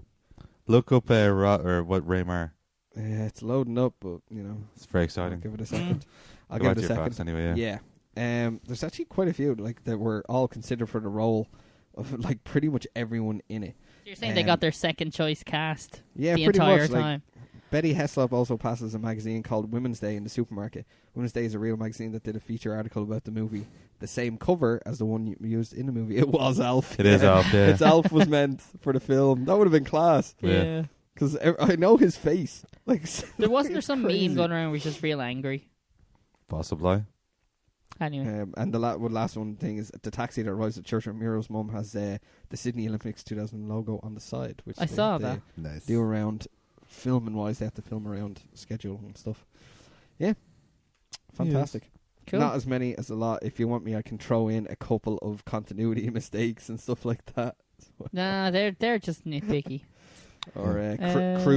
Look up or what Ray Mara. It's loading up, but you know, It's very I'll exciting. give it a second. I'll Go give back it to a your second. facts anyway. Yeah. Yeah. There's actually quite a few like that were all considered for the role of like pretty much everyone in it. So you're saying they got their second choice cast Yeah, the pretty entire much. Like, time? Betty Heslop also passes a magazine called Women's Day in the supermarket. Women's Day is a real magazine that did a feature article about the movie. The same cover as the one used in the movie. It was Alf. It is Alf. Yeah. It's Alf was meant for the film. That would have been class. Yeah. Because I know his face. Like Wasn't there it's some crazy. meme going around where he's just real angry? Possibly. Anyway. And the last one thing is the taxi that arrives at church with Muriel's mum has the Sydney Olympics 2000 logo on the side, which I saw that. Nice. do around filming wise. They have to film around schedule and stuff. Yeah, fantastic. Cool. Not as many as a lot. If you want me, I can throw in a couple of continuity mistakes and stuff like that. Nah, they're just nitpicky. Or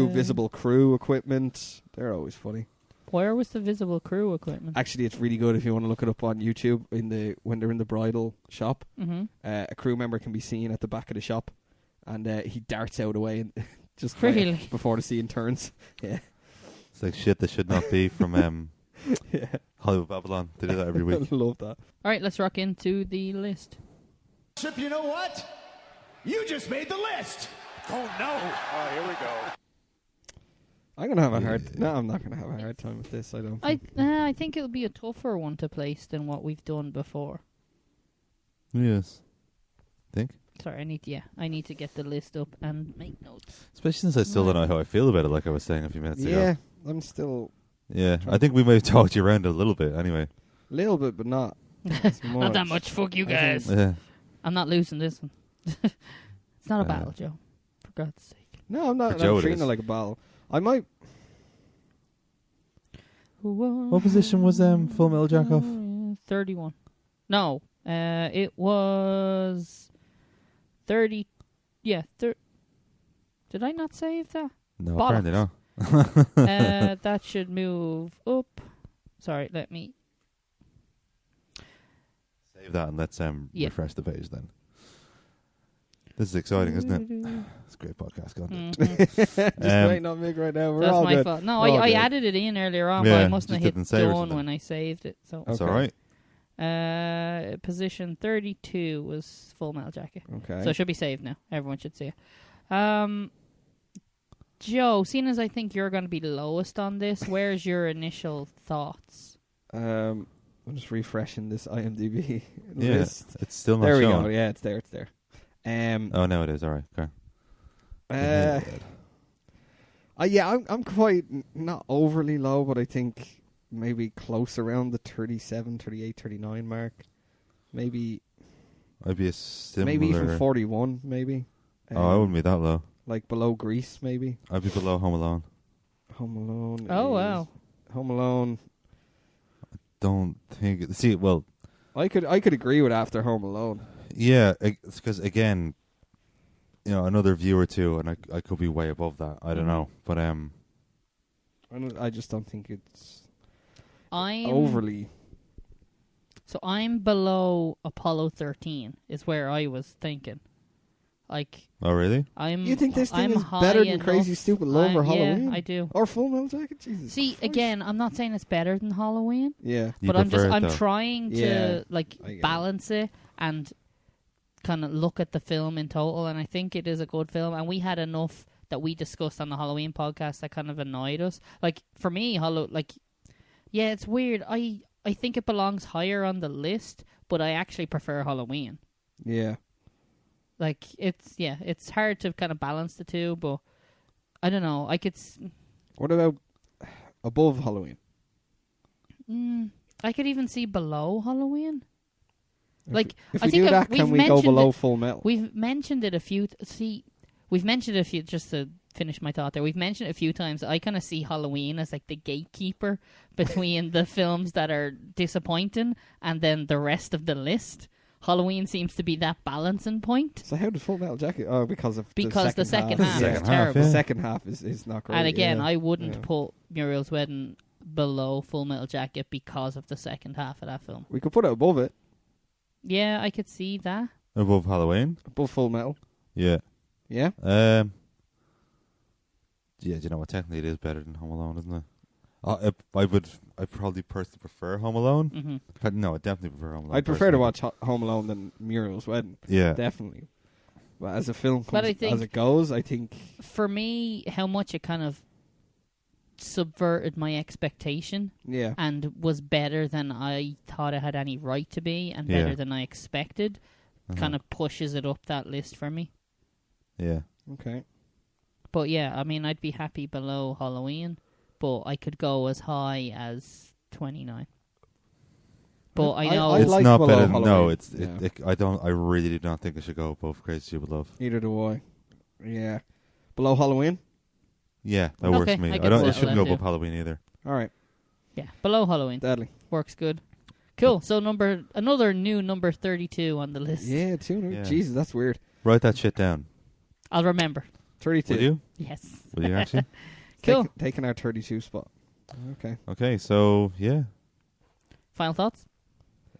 visible crew equipment. They're always funny. Where was the visible crew equipment? Actually, it's really good if you want to look it up on YouTube. When they're in the bridal shop, a crew member can be seen at the back of the shop, and he darts out away and just Really? before the scene turns. Yeah, It's like shit that should not be from yeah. Hollywood Babylon. They do that every week. I love that. All right, let's rock into the list. You know what? You just made the list. Oh, no. Oh, here we go. I'm gonna have a hard. No, I'm not gonna have a hard time with this. I don't. I think it'll be a tougher one to place than what we've done before. Yes. Think? Sorry, I need to get the list up and make notes. Especially since I still don't know how I feel about it, like I was saying a few minutes ago. Yeah, I'm still Yeah, I think we may have talked you around a little bit anyway. a little bit, but not as much. Not that much. Fuck you guys. Yeah. I'm not losing this one. It's not a battle, Joe. For God's sake. No, I'm not. For Joe I'm it treating is. it like a battle. I might. What position was Full Metal Jacket? 31. No, it was 30. Yeah, did I not save that? No, Bollocks. apparently not. That should move up. Sorry, let me. Save that and let's Yeah. refresh the page then. This is exciting, isn't it? It's a great podcast content. Just waiting on Mick right now. We're That's all my good. fault. No, We're all I good. added it in earlier on, Yeah, but I mustn't just have hit didn't save or done something. when I saved it. So It's Okay. all right. position 32 was Full Metal Jacket. Okay. So it should be saved now. Everyone should see it. Joe, seeing as I think you're going to be lowest on this, where's your initial thoughts? I'm just refreshing this IMDb Yeah, list. it's still not There we showing. go. Yeah, it's there. It's there. Oh, no, it is. All right. Okay. I'm quite not overly low, but I think maybe close around the 37, 38, 39 mark. Maybe I'd be a similar. maybe even 41. Maybe. I wouldn't be that low. Like below Grease, maybe. I'd be below Home Alone. Home Alone. Oh, is- wow. Home Alone. Don't think. See, well, I could agree with After Home Alone. yeah, it's because again, another view or two, and I could be way above that. I don't know, but I just don't think it's I'm overly. So I'm below Apollo 13 is where I was thinking. Like oh really? You think this thing I'm is high better than enough. Crazy Stupid Love or Halloween? Yeah, I do. Or Full Metal Jacket? Jesus See, Christ. again, I'm not saying it's better than Halloween, Yeah. You but I'm prefer it, though. trying Yeah, to I get it. balance it and kind of look at the film in total, and I think it is a good film, and we had enough that we discussed on the Halloween podcast that kind of annoyed us. Like for me, yeah, it's weird. I think it belongs higher on the list, but I actually prefer Halloween. Yeah. Like it's hard to kind of balance the two, but I don't know. What about above Halloween? I could even see below Halloween. If I we think do that, we've can we go mentioned below it- Full Metal? We've mentioned it a few. We've mentioned it a few. Just to finish my thought there, we've mentioned it a few times. I kind of see Halloween as like the gatekeeper between the films that are disappointing and then the rest of the list. Halloween seems to be that balancing point. So how did Full Metal Jacket? Oh, because of The second half Second is half, terrible. The yeah. second half is not great. And again, yeah. I wouldn't Yeah. put Muriel's Wedding below Full Metal Jacket because of the second half of that film. We could put it above it, Yeah, I could see that. Above Halloween? above Full Metal. Yeah. Yeah. Yeah, do you know what? Technically, it is better than Home Alone, isn't it? I'd probably personally prefer Home Alone. Mm-hmm. No, I definitely prefer Home Alone. I'd prefer to personally. watch Home Alone than Muriel's Wedding. Yeah. Definitely. But as a film But I comes, think- as it goes, I think For me, how much it kind of subverted my expectation yeah. and was better than I thought it had any right to be and Yeah. better than I expected kind of pushes it up that list for me. Yeah. Okay. But yeah, I mean, I'd be happy below Halloween, but I could go as high as 29. But I know... I It's like not below better. No, Halloween. it's. Yeah. I really do not think it should go above Crazy Stupid Love. Neither do I. Yeah. Below Halloween? Yeah, that works Okay, for me. I I can don't. It settle shouldn't that go above too. Halloween either. All right. Yeah, below Halloween. Deadly. Works good. Cool. So another new number 32 on the list. Yeah, 200. Yeah. Jesus, that's weird. Write that shit down. I'll remember. 32. Will you? Yes. Will you actually? Cool. Taking our 32 spot. Okay. Okay, so yeah. Final thoughts?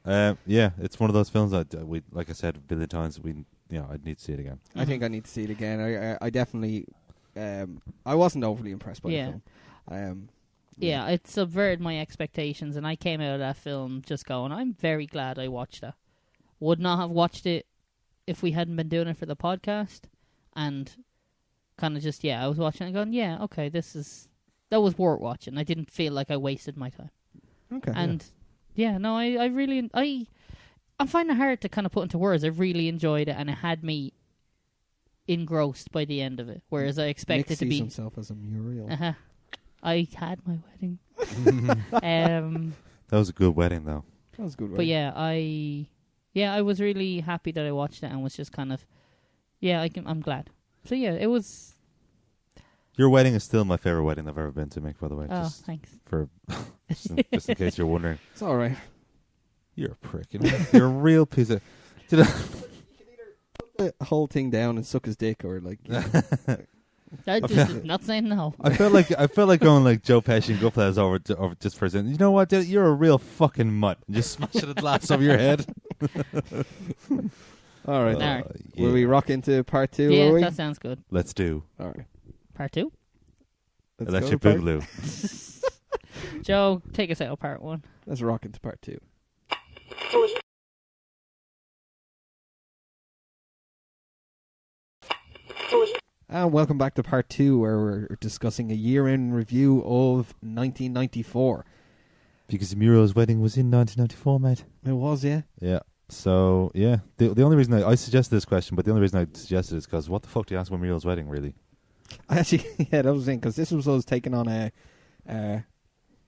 Yeah, it's one of those films that we, like I said a billion times, I'd need to see it again. I think I need to see it again. I definitely, I wasn't overly impressed by the film. Yeah, it subverted my expectations, and I came out of that film just going, I'm very glad I watched that. Would not have watched it if we hadn't been doing it for the podcast, and kind of just, I was watching it and going, okay, that was worth watching. I didn't feel like I wasted my time. Okay. And, I really, I'm finding it hard to kind of put into words. I really enjoyed it, and it had me engrossed by the end of it, whereas I expected Nick to be... sees himself as a Muriel. Uh-huh. I had my wedding. That was a good wedding, though. That was a good. But I was really happy that I watched it and was just kind of, I'm glad. So it was. Your wedding is still my favorite wedding I've ever been to, Mick. By the way, Thanks. For just in case you're wondering. It's all right. You're a prick. You're a real piece of. Did I? The whole thing down and suck his dick, or like. I just not saying no. I felt like going like Joe Pesci and Goodfellas over just for a second. You know what? You're a real fucking mutt. And just smash a glass over your head. All right. Yeah. Will we rock into part 2? Yeah, will we? that sounds good. Let's do. All right. Part 2? Let's Electric go to Boogaloo. Joe, take us out of part 1. Let's rock into part 2. And welcome back to part 2, where we're discussing a year-end review of 1994. Because Muriel's wedding was in 1994, mate. It was, yeah. Yeah. So, yeah. The only reason I suggested this question, but the only reason I suggested it is because what the fuck do you ask about Muriel's wedding, really? Actually, that was the thing, because this was us taking on a,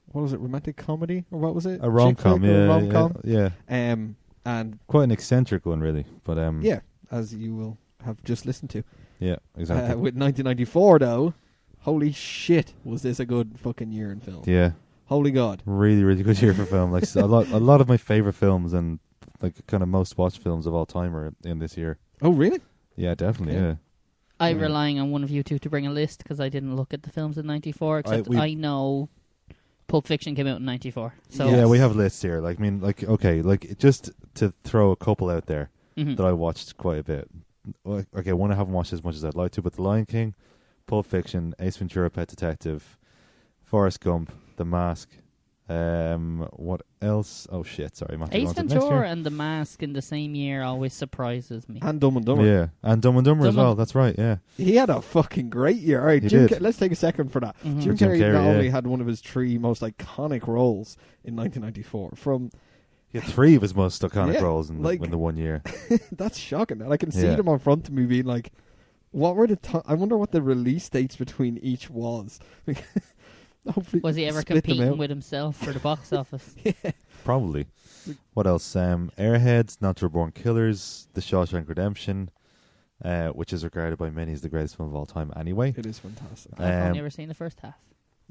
what was it, romantic comedy? Or what was it? A rom-com, Chick flick or yeah. rom-com. Yeah. And Quite an eccentric one, really. But yeah, as you will have just listened to. Yeah, exactly. With 1994, though, holy shit, was this a good fucking year in film. Yeah. Holy God. Really, really good year for film. Like a lot of my favourite films and like kind of most watched films of all time are in this year. Oh, really? Yeah, definitely, yeah. I'm relying on one of you two to bring a list because I didn't look at the films in 94, except I know Pulp Fiction came out in 94. So yeah, we have lists here. Like, I mean, like, okay, like just to throw a couple out there that I watched quite a bit. Okay, one I haven't watched as much as I'd like to, but The Lion King, Pulp Fiction, Ace Ventura: Pet Detective, Forrest Gump, The Mask. What else? Oh shit! Sorry, Ace Ventura and The Mask in the same year always surprises me. And Dumb and Dumber. Yeah, and Dumb and Dumber as well. That's right. Yeah, he had a fucking great year. All right, let's take a second for that. Jim Carrey not only had one of his 3 most iconic roles in 1994. He had 3 of his most iconic roles in like, the 1 year. That's shocking. And I can see them in front of me being like, what were I wonder what the release dates between each was. Was he ever competing with himself for the box office? Yeah. Probably. What else? Airheads, Natural Born Killers, The Shawshank Redemption, which is regarded by many as the greatest film of all time anyway. It is fantastic. I've only ever seen the first half.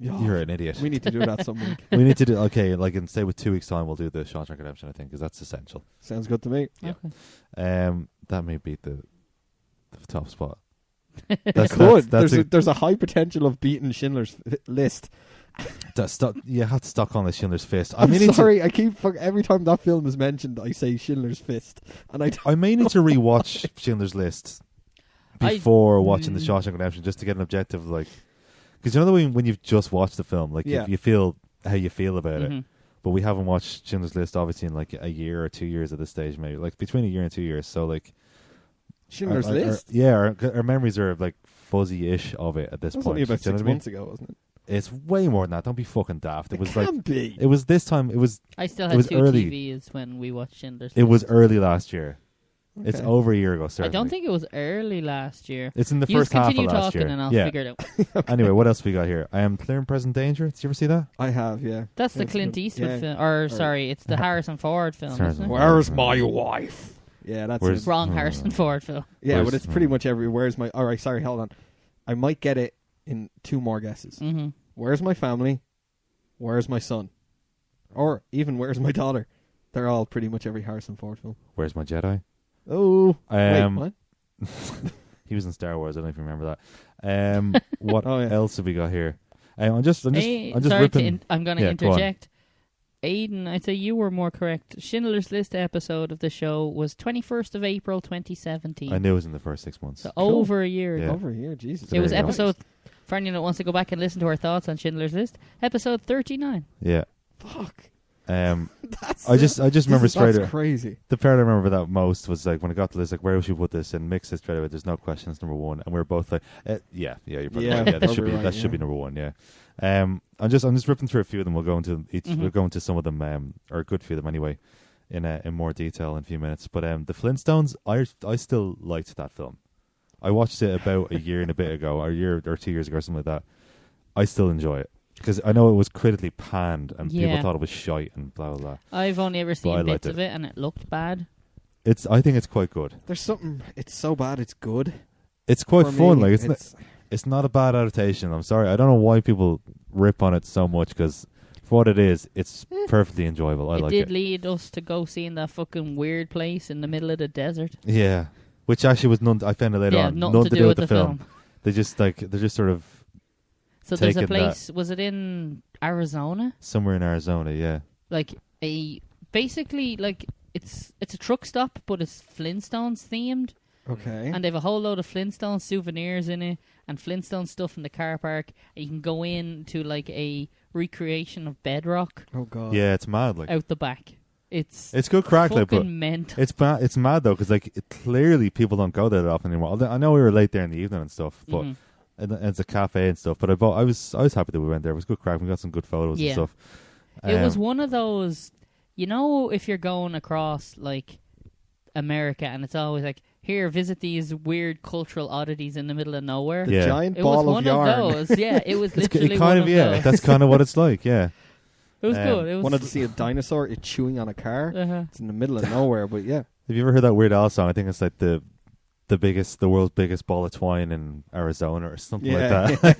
You're an idiot. We need to do that some week. We need to do, okay, like, and say with 2 weeks' time, we'll do The Shawshank Redemption, I think, because that's essential. Sounds good to me. Yeah. Okay. That may beat the top spot. There's a high potential of beating Schindler's List. You have to stop calling it Schindler's Fist. I'm sorry, every time that film is mentioned, I say Schindler's Fist, and I may need to rewatch Schindler's List before watching The Shawshank Redemption, just to get an objective, like, because you know when you've just watched the film, like you feel how you feel about it, but we haven't watched Schindler's List obviously in like a year or 2 years at this stage, maybe like between a year and 2 years. So like Schindler's List, our memories are like fuzzy-ish of it at this point. Only about 6 months ago, wasn't it? It's way more than that. Don't be fucking daft. It was can't be. It was this time. It was. I still had 2 TVs when we watched Schindler's List. It was early last year. Okay. It's over a year ago, certainly. I don't think it was early last year. It's in the first half of last year. You continue talking and I'll figure it out. Okay. Anyway, what else we got here? I Am Clear and Present Danger. Did you ever see that? I have, yeah. That's the Clint Eastwood film. Sorry, it's the Harrison Ford film, isn't it? Where's my wife? Yeah, that's it. Wrong Harrison Ford film. Yeah, but it's pretty much where's my... All right, sorry, hold on. I might get it in 2 more guesses. Mm-hmm. Where's my family? Where's my son? Or even where's my daughter? They're all pretty much every Harrison Ford film. Where's My Jedi? Oh, wait, what? He was in Star Wars. I don't know if you remember that. What Oh, yeah. else have we got here? I'm just Sorry ripping. I'm going to Yeah, go on. interject. Aiden, I'd say you were more correct. Schindler's List episode of the show was 21st of April 2017. I knew it was in the first 6 months. So over a year ago. Yeah. Over here, Jesus. So It was there you go. episode, for anyone that wants to go back and listen to our thoughts on Schindler's List, episode 39. Yeah. Fuck. I just remember straight That's away. crazy. The part I remember that most was like when I got the list, like where should we put this, and Mick said straight away, "There's no question, it's number one." And we were both like, "Yeah, you're probably right. Yeah, that should be right, that should be number one." Yeah. I'm just ripping through a few of them. We'll go into each. We'll go into some of them, or a good few of them anyway, in more detail in a few minutes. But the Flintstones, I still liked that film. I watched it about a year and a bit ago, or a year or 2 years ago, or something like that. I still enjoy it. Because I know it was critically panned and people thought it was shite and blah, blah, blah. I've only ever seen bits of it and it looked bad. I think it's quite good. There's something, it's so bad it's good. It's quite fun. Me, like it's not a bad adaptation. I'm sorry. I don't know why people rip on it so much because for what it is, it's perfectly enjoyable. I like it. It did lead us to go seeing that fucking weird place in the middle of the desert. Yeah. Which actually was I found it later on. Nothing to do with the film. They're just sort of So there's a place, was it in Arizona? Somewhere in Arizona, yeah. Like basically like it's a truck stop, but it's Flintstones themed. Okay. And they have a whole load of Flintstone souvenirs in it and Flintstone stuff in the car park. And you can go into like a recreation of Bedrock. Oh god. Yeah, it's mad. Like out the back. It's good crack, like, but mental. It's mad though, because like clearly people don't go there that often anymore. I know we were late there in the evening and stuff, but. And it's a cafe and stuff, but I was happy that we went there. It was good crack. We got some good photos and stuff. It was one of those, if you're going across like America and it's always like, here, visit these weird cultural oddities in the middle of nowhere. The giant ball of yarn. It was one of those. Yeah, it was literally kind one of those. That's kind of what it's like. Yeah, it was good. It was wanted to see a dinosaur chewing on a car. It's in the middle of nowhere, but yeah. Have you ever heard that Weird Al song? I think it's like the world's biggest ball of twine in Arizona or something like that,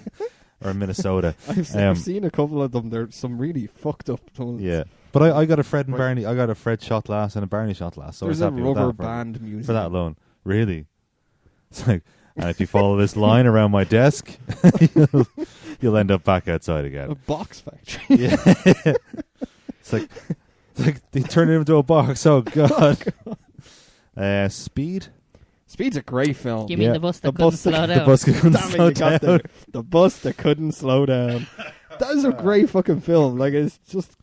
or in Minnesota. I've seen a couple of them. There's some really fucked up ones. Yeah, but I got a Fred and Barney. I got a Fred shot glass and a Barney shot glass. So there's I a was happy rubber with that band music for that alone. Really, it's like, and if you follow this line around my desk, you'll end up back outside again. A box factory. Yeah, it's like they turn it into a box. Oh god. Speed. Speed's a great film. You mean the bus that couldn't slow down? The bus that couldn't slow down. The bus that couldn't slow down. That is a great fucking film. Like, it's just...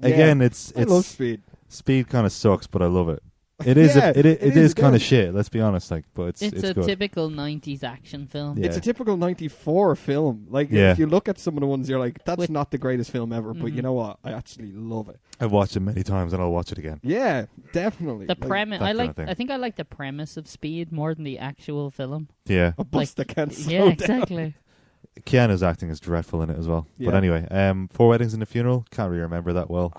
Again, I love Speed. Speed kind of sucks, but I love it. It is it is kind of shit, let's be honest. Like, but it's a good. typical 90s action film. Yeah. It's a typical 94 film. Like, if you look at some of the ones, you're like, that's not the greatest film ever. But you know what? I actually love it. I've watched it many times and I'll watch it again. Yeah, definitely. The premise, I think I like the premise of Speed more than the actual film. Yeah. A bus that can't slow down. Yeah, exactly. Keanu's acting is dreadful in it as well. Yeah. But anyway, 4 Weddings and a Funeral, can't really remember that well.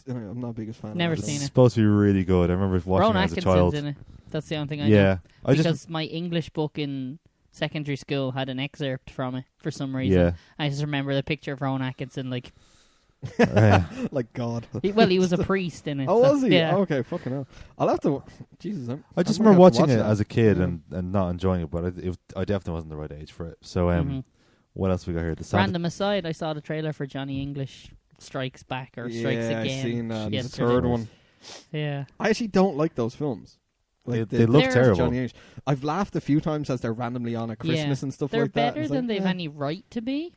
I'm not the biggest fan. Never of it. seen it. It's supposed to be really good. I remember watching it as a child. In it. That's the only thing I know. Yeah. Because my English book in secondary school had an excerpt from it for some reason. Yeah. I just remember the picture of Rowan Atkinson, like... like God. He was a priest in it. Oh, was he? Yeah. Oh, okay, fucking hell. I'll have to... Jesus, I just remember watching it as a kid and not enjoying it, but I definitely wasn't the right age for it. So, what else we got here? Random aside, I saw the trailer for Johnny English Strikes Back or Strikes Again. Yeah, I've seen the yesterday. third one. Yeah. I actually don't like those films. Like they look terrible. Johnny English. I've laughed a few times as they're randomly on at Christmas and stuff like that. They're better than they've any right to be.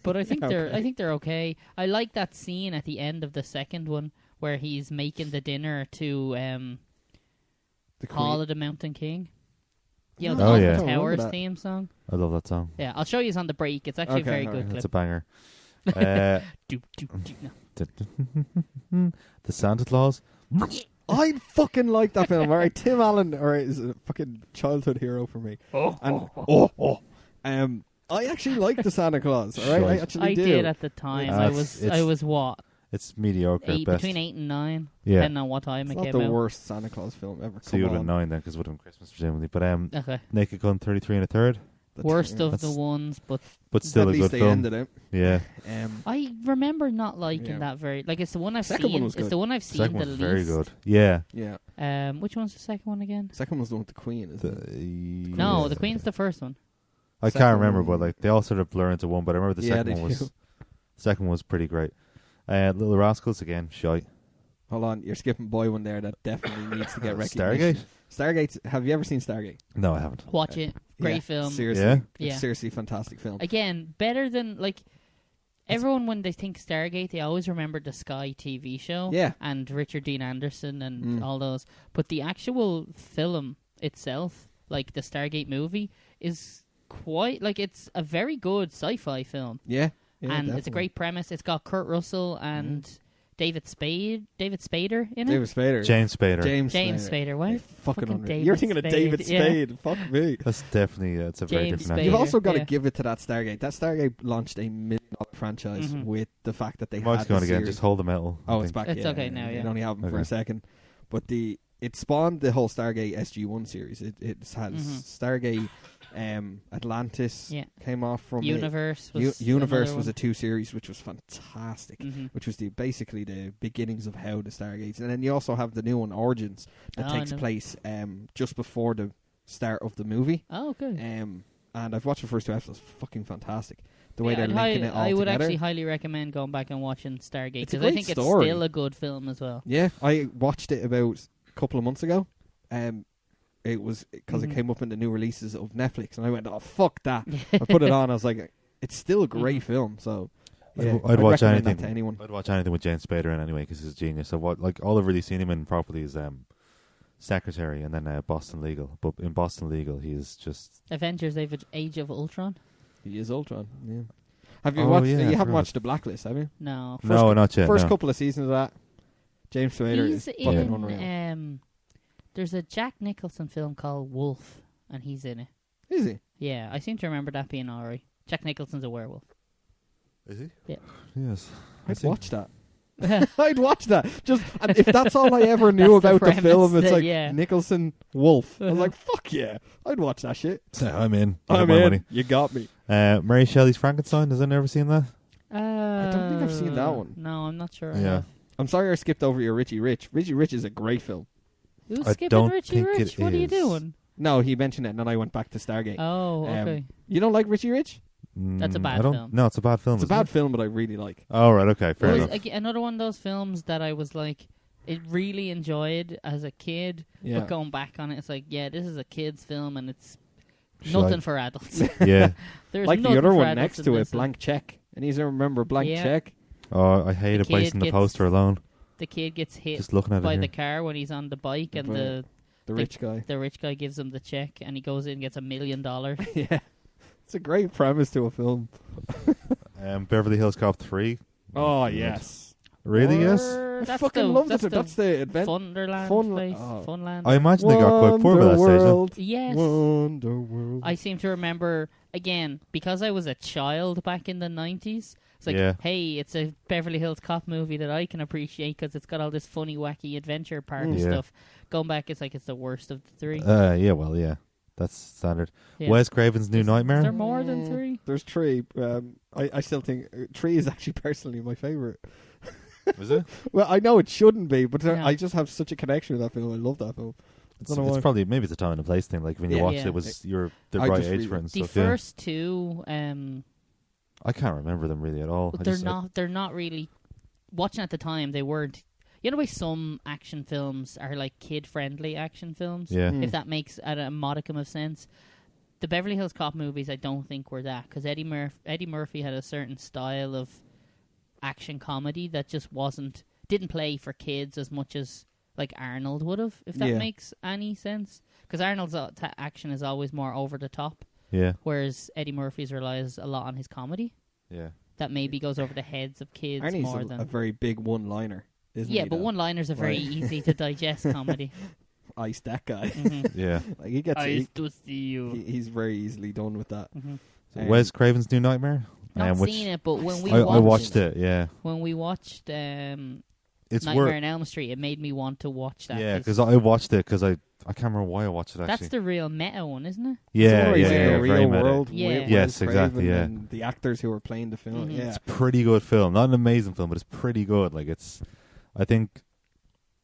But I think they're okay. I like that scene at the end of the second one where he's making the dinner to Hall of the Mountain King. You know, the Towers theme song. I love that song. Yeah, I'll show you on the break. It's actually a very good clip. It's a banger. No. The Santa Claus. I fucking like that film. All right, Tim Allen is a fucking childhood hero for me. I actually like the Santa Claus. All right, I actually did at the time. I was what? It's mediocre. Between 8 and 9. Yeah, depending on what time it came out. It's not the worst Santa Claus film ever. So you would have been 9 then, because it would have been Christmas presumably. But okay. Naked Gun 33 and a third. Worst of the That's- ones, but But still At a least good they film. ended it. Yeah. I remember not liking Yeah. that very. Like, it's the one I've Second seen. one was It's good. the one I've seen Second the one's least. very good. Yeah. Yeah. Which one's the second one again? Second one's the one with the Queen, isn't it? No, the Queen's the first one. I Second can't remember, one- but like they all sort of blur into one. But I remember the Yeah, second they one was do. second one was pretty great. Little Rascals again, shite. Hold on, you're skipping boy one there that definitely needs to get recognition. Stargate? Stargate. Have you ever seen Stargate? No, I haven't. Watch it. Great Yeah, film. Seriously. Yeah? Yeah. Seriously fantastic film. Again, better than like everyone when they think Stargate, they always remember the Sky TV show. Yeah. And Richard Dean Anderson and all those. But the actual film itself, like the Stargate movie, is quite like it's a very good sci-fi film. Yeah. and definitely. it's a great premise. It's got Kurt Russell and David Spader in it. David Spader. James Spader. James Spader. Why? Fucking unreal. David You're thinking of David Spade. Yeah. Spade. Fuck me. That's definitely it's a very James different Spader. You've actor. also got to Yeah. give it to that Stargate. That Stargate launched a $1 million franchise Mhm. with the fact that they Mike's had going the again. series. Just hold the metal. Oh, I it's think. back. It's yeah, okay now, yeah. It only happened for Okay. a second, but it spawned the whole Stargate SG-1 series. It has Stargate, Atlantis Yeah. came off from Universe was Universe another was one. a 2 series which was fantastic. Mhm. Which was basically the beginnings of how the Stargates, and then you also have the new one Origins that Oh, takes no. place just before the start of the movie. Oh, good. And I've watched the first 2 episodes. Fucking fantastic. The way Yeah, they're linking it all I would together. actually highly recommend going back and watching Stargate It's a because I great think story. it's still a good film as well. Yeah, I watched it about a couple of months ago. It was because it Mhm. came up in the new releases of Netflix, and I went, "Oh fuck that!" I put it on. I was like, "It's still a great film." So yeah, I'd watch recommend anything that to anyone. I'd watch anything with James Spader in anyway because he's a genius. So all I've really seen him in properly is Secretary and then Boston Legal. But in Boston Legal, he is just Avengers: Age of Ultron. He is Ultron. Yeah. Have you Oh, watched? yeah, I you haven't forgot. watched The Blacklist, have you? No. no, not yet. First no. couple of seasons of that. James Spader He's is fucking in. unreal. There's a Jack Nicholson film called Wolf, and he's in it. Is he? Yeah, I seem to remember that being alright. Jack Nicholson's a werewolf. Is he? Yeah. Yes. I'd watch that. I'd watch that. Just and if that's all I ever knew That's the about the film, premise, it's like yeah. Nicholson Wolf. I was like, "Fuck yeah, I'd watch that shit." I'm in. I'm my in. money. You got me. Mary Shelley's Frankenstein. Has anyone ever seen that? I don't think I've seen that one. No, I'm not sure. I Yeah. have. I'm sorry I skipped over your Richie Rich. Richie Rich is a great film. Who's I skipping don't Richie think Rich? it What are you is. doing? No, he mentioned it, and then I went back to Stargate. Oh, okay. You don't like Richie Rich? That's a bad I don't, film. No, it's a bad film. It's a isn't bad it? film, but I really like. Oh, right. Okay. Fair Well, enough. it's another one of those films that I was like, it really enjoyed as a kid, Yeah. but going back on it, it's like, yeah, this is a kid's film, and it's Shite. nothing for adults. Yeah. There's Like the nothing other for one adults next in to it, this. Blank Check. And you remember Blank Yeah. Check? Oh, I hate The it placing kid the gets- poster alone. The kid gets hit Just looking at by it. the Here. car when he's on the bike, and The rich guy. the rich guy gives him the check, and he goes in and gets $1 million. Yeah. It's a great premise to a film. Beverly Hills Cop 3. Oh, yes. Really? Yes. I That's fucking the, love that's that. That's the adventure. Funderland place. Oh. Funland. I imagine they got quite poor by that stage. Huh? Yes. Wonder World. I seem to remember, again, because I was a child back in the 90s, it's like, Yeah. hey, it's a Beverly Hills Cop movie that I can appreciate because it's got all this funny, wacky adventure part and Yeah. stuff. Going back, it's like it's the worst of the three. Yeah, well, yeah. That's standard. Yeah. Wes Craven's New Is Nightmare? there more than three? There's 3. I still think 3 is actually personally my favourite. Was it? Well, I know it shouldn't be, but No. I just have such a connection with that film. I love that film. It's Don't know why. probably, maybe it's a time and a place thing. Like when you Yeah. watched Yeah. it, was you're the I right just age really- for it and The stuff. Yeah. first two, I can't remember them really at all. but I they're not really, watching at the time, they weren't, you know, the way some action films are like kid-friendly action films? Yeah. Mm. If that makes a modicum of sense. The Beverly Hills Cop movies, I don't think were that, because Eddie Murphy had a certain style of action comedy that just didn't play for kids as much as like Arnold would have, if that Yeah. makes any sense. Because Arnold's action is always more over the top, Yeah. whereas Eddie Murphy's relies a lot on his comedy Yeah. that maybe goes over the heads of kids Arnie's more a than. very big one-liner, isn't he? Yeah, but though? one-liners are very Right. easy to digest comedy. Ice that guy. Mhm. Yeah. Like he gets. to see you. He's very easily done with that. Mhm. Wes Craven's New Nightmare? Not which seen it, but when we I watched watched it, yeah. when we watched it's Nightmare worth. on Elm Street, it made me want to watch that. Yeah, because I watched it because I can't remember why I watched it actually. That's the real meta one, isn't it? yeah, It's yeah, in yeah, the very real meta. world. Yeah. with Yes, Wes exactly, Craven yeah. and the actors who were playing the film. Mhm. Yeah, It's a pretty good film. Not an amazing film, but it's pretty good. Like it's, I think.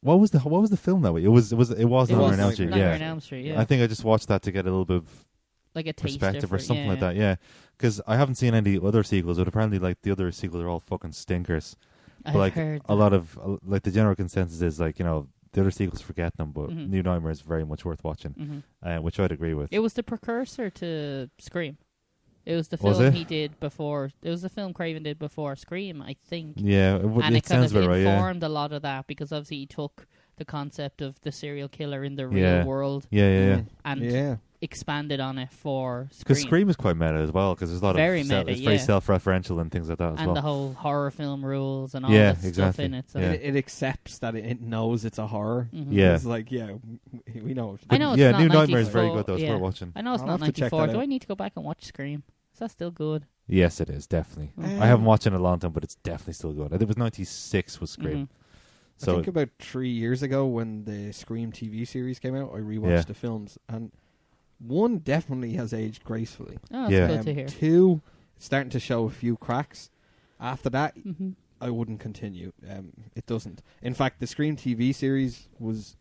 What was the film that way? It was Nightmare on Elm Street. Nightmare on Yeah, Elm Street, yeah. I think I just watched that to get a little bit of Like a taster perspective for or something yeah. like that. Yeah, because I haven't seen any other sequels, but apparently like the other sequels are all fucking stinkers. I've But like heard a lot of like the general consensus is like, you know, the other sequels forget them, but Mhm. New Nightmare is very much worth watching, which I'd agree with. It was the precursor to Scream. It was the Was film it? he did before. It was the film Craven did before Scream, I think. Yeah, And it it kind sounds of about right. Yeah, informed a lot of that because obviously he took the concept of the serial killer in the real Yeah. world yeah. and yeah. expanded on it for Because Scream. Scream is quite meta as well. Because there's a lot Very of meta, it's very yeah. self-referential and things like that as And well. the whole horror film rules and all Yeah, that stuff exactly. in it. So. Yeah. It accepts that it knows it's a horror. Mhm. Yeah. It's like, yeah, we know. I know it's yeah, not New Nightmare is very 94, good though. It's yeah. worth watching. I know it's I'll not have to check 94. that Do out. I need to go back and watch Scream? Is that still good? Yes, it is definitely. I haven't watched it in a long time, but it's definitely still good. I think it was 96 was Scream. Mhm. I So think about 3 years ago when the Scream TV series came out, I rewatched Yeah. the films, and one definitely has aged gracefully. Oh, that's Yeah. good to hear. Two, it's starting to show a few cracks. After that, Mhm. I wouldn't continue. It doesn't. In fact, the Scream TV series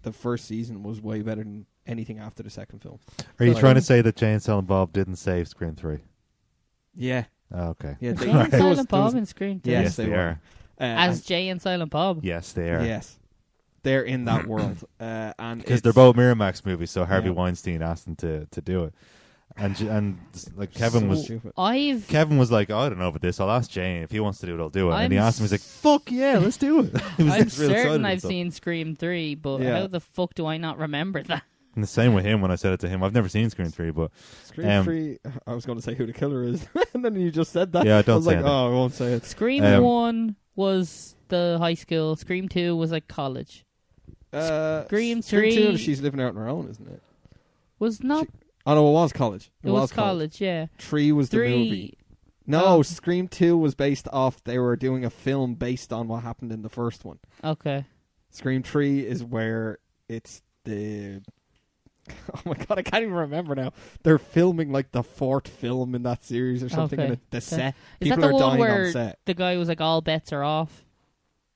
the first season was way better than anything after the second film. are you So- trying to say that Jane and Silent Bob didn't save Scream 3? Yeah, Oh, okay. yeah. Jay and Silent Bob in Scream too. Yes, Yes, they they were. are. As Jay and Silent Bob. Yes, they are. Yes, they're in that world, and Because they're it's both Miramax movies, so Harvey Yeah. Weinstein asked them to do it, and like Kevin so was. stupid. Kevin was like, oh, I don't know about this. I'll ask Jane if he wants to do it. I'll do it. And he I'm asked him. He's like, "Fuck yeah, let's do it." He was I'm like, real excited certain and I've stuff. seen Scream 3, but Yeah. how the fuck do I not remember that? And the same with him when I said it to him. I've never seen Scream 3, but Scream 3. I was going to say who the killer is, and then you just said that. Yeah, I don't was like, say it. oh, I won't say it. Scream 1 was the high school. Scream 2 was like college. Scream 3 2, she's living out on her own, isn't it? was not. Oh no, it was college. It was college, yeah. 3 was the 3. movie. No, Oh. Scream 2 was based off. They were doing a film based on what happened in the first one. Okay. Scream 3 is where it's the. Oh my god, I can't even remember now. They're filming like the 4th film in that series or something. Okay. And the set. Is People that the are one dying where on set. the guy was like, all bets are off?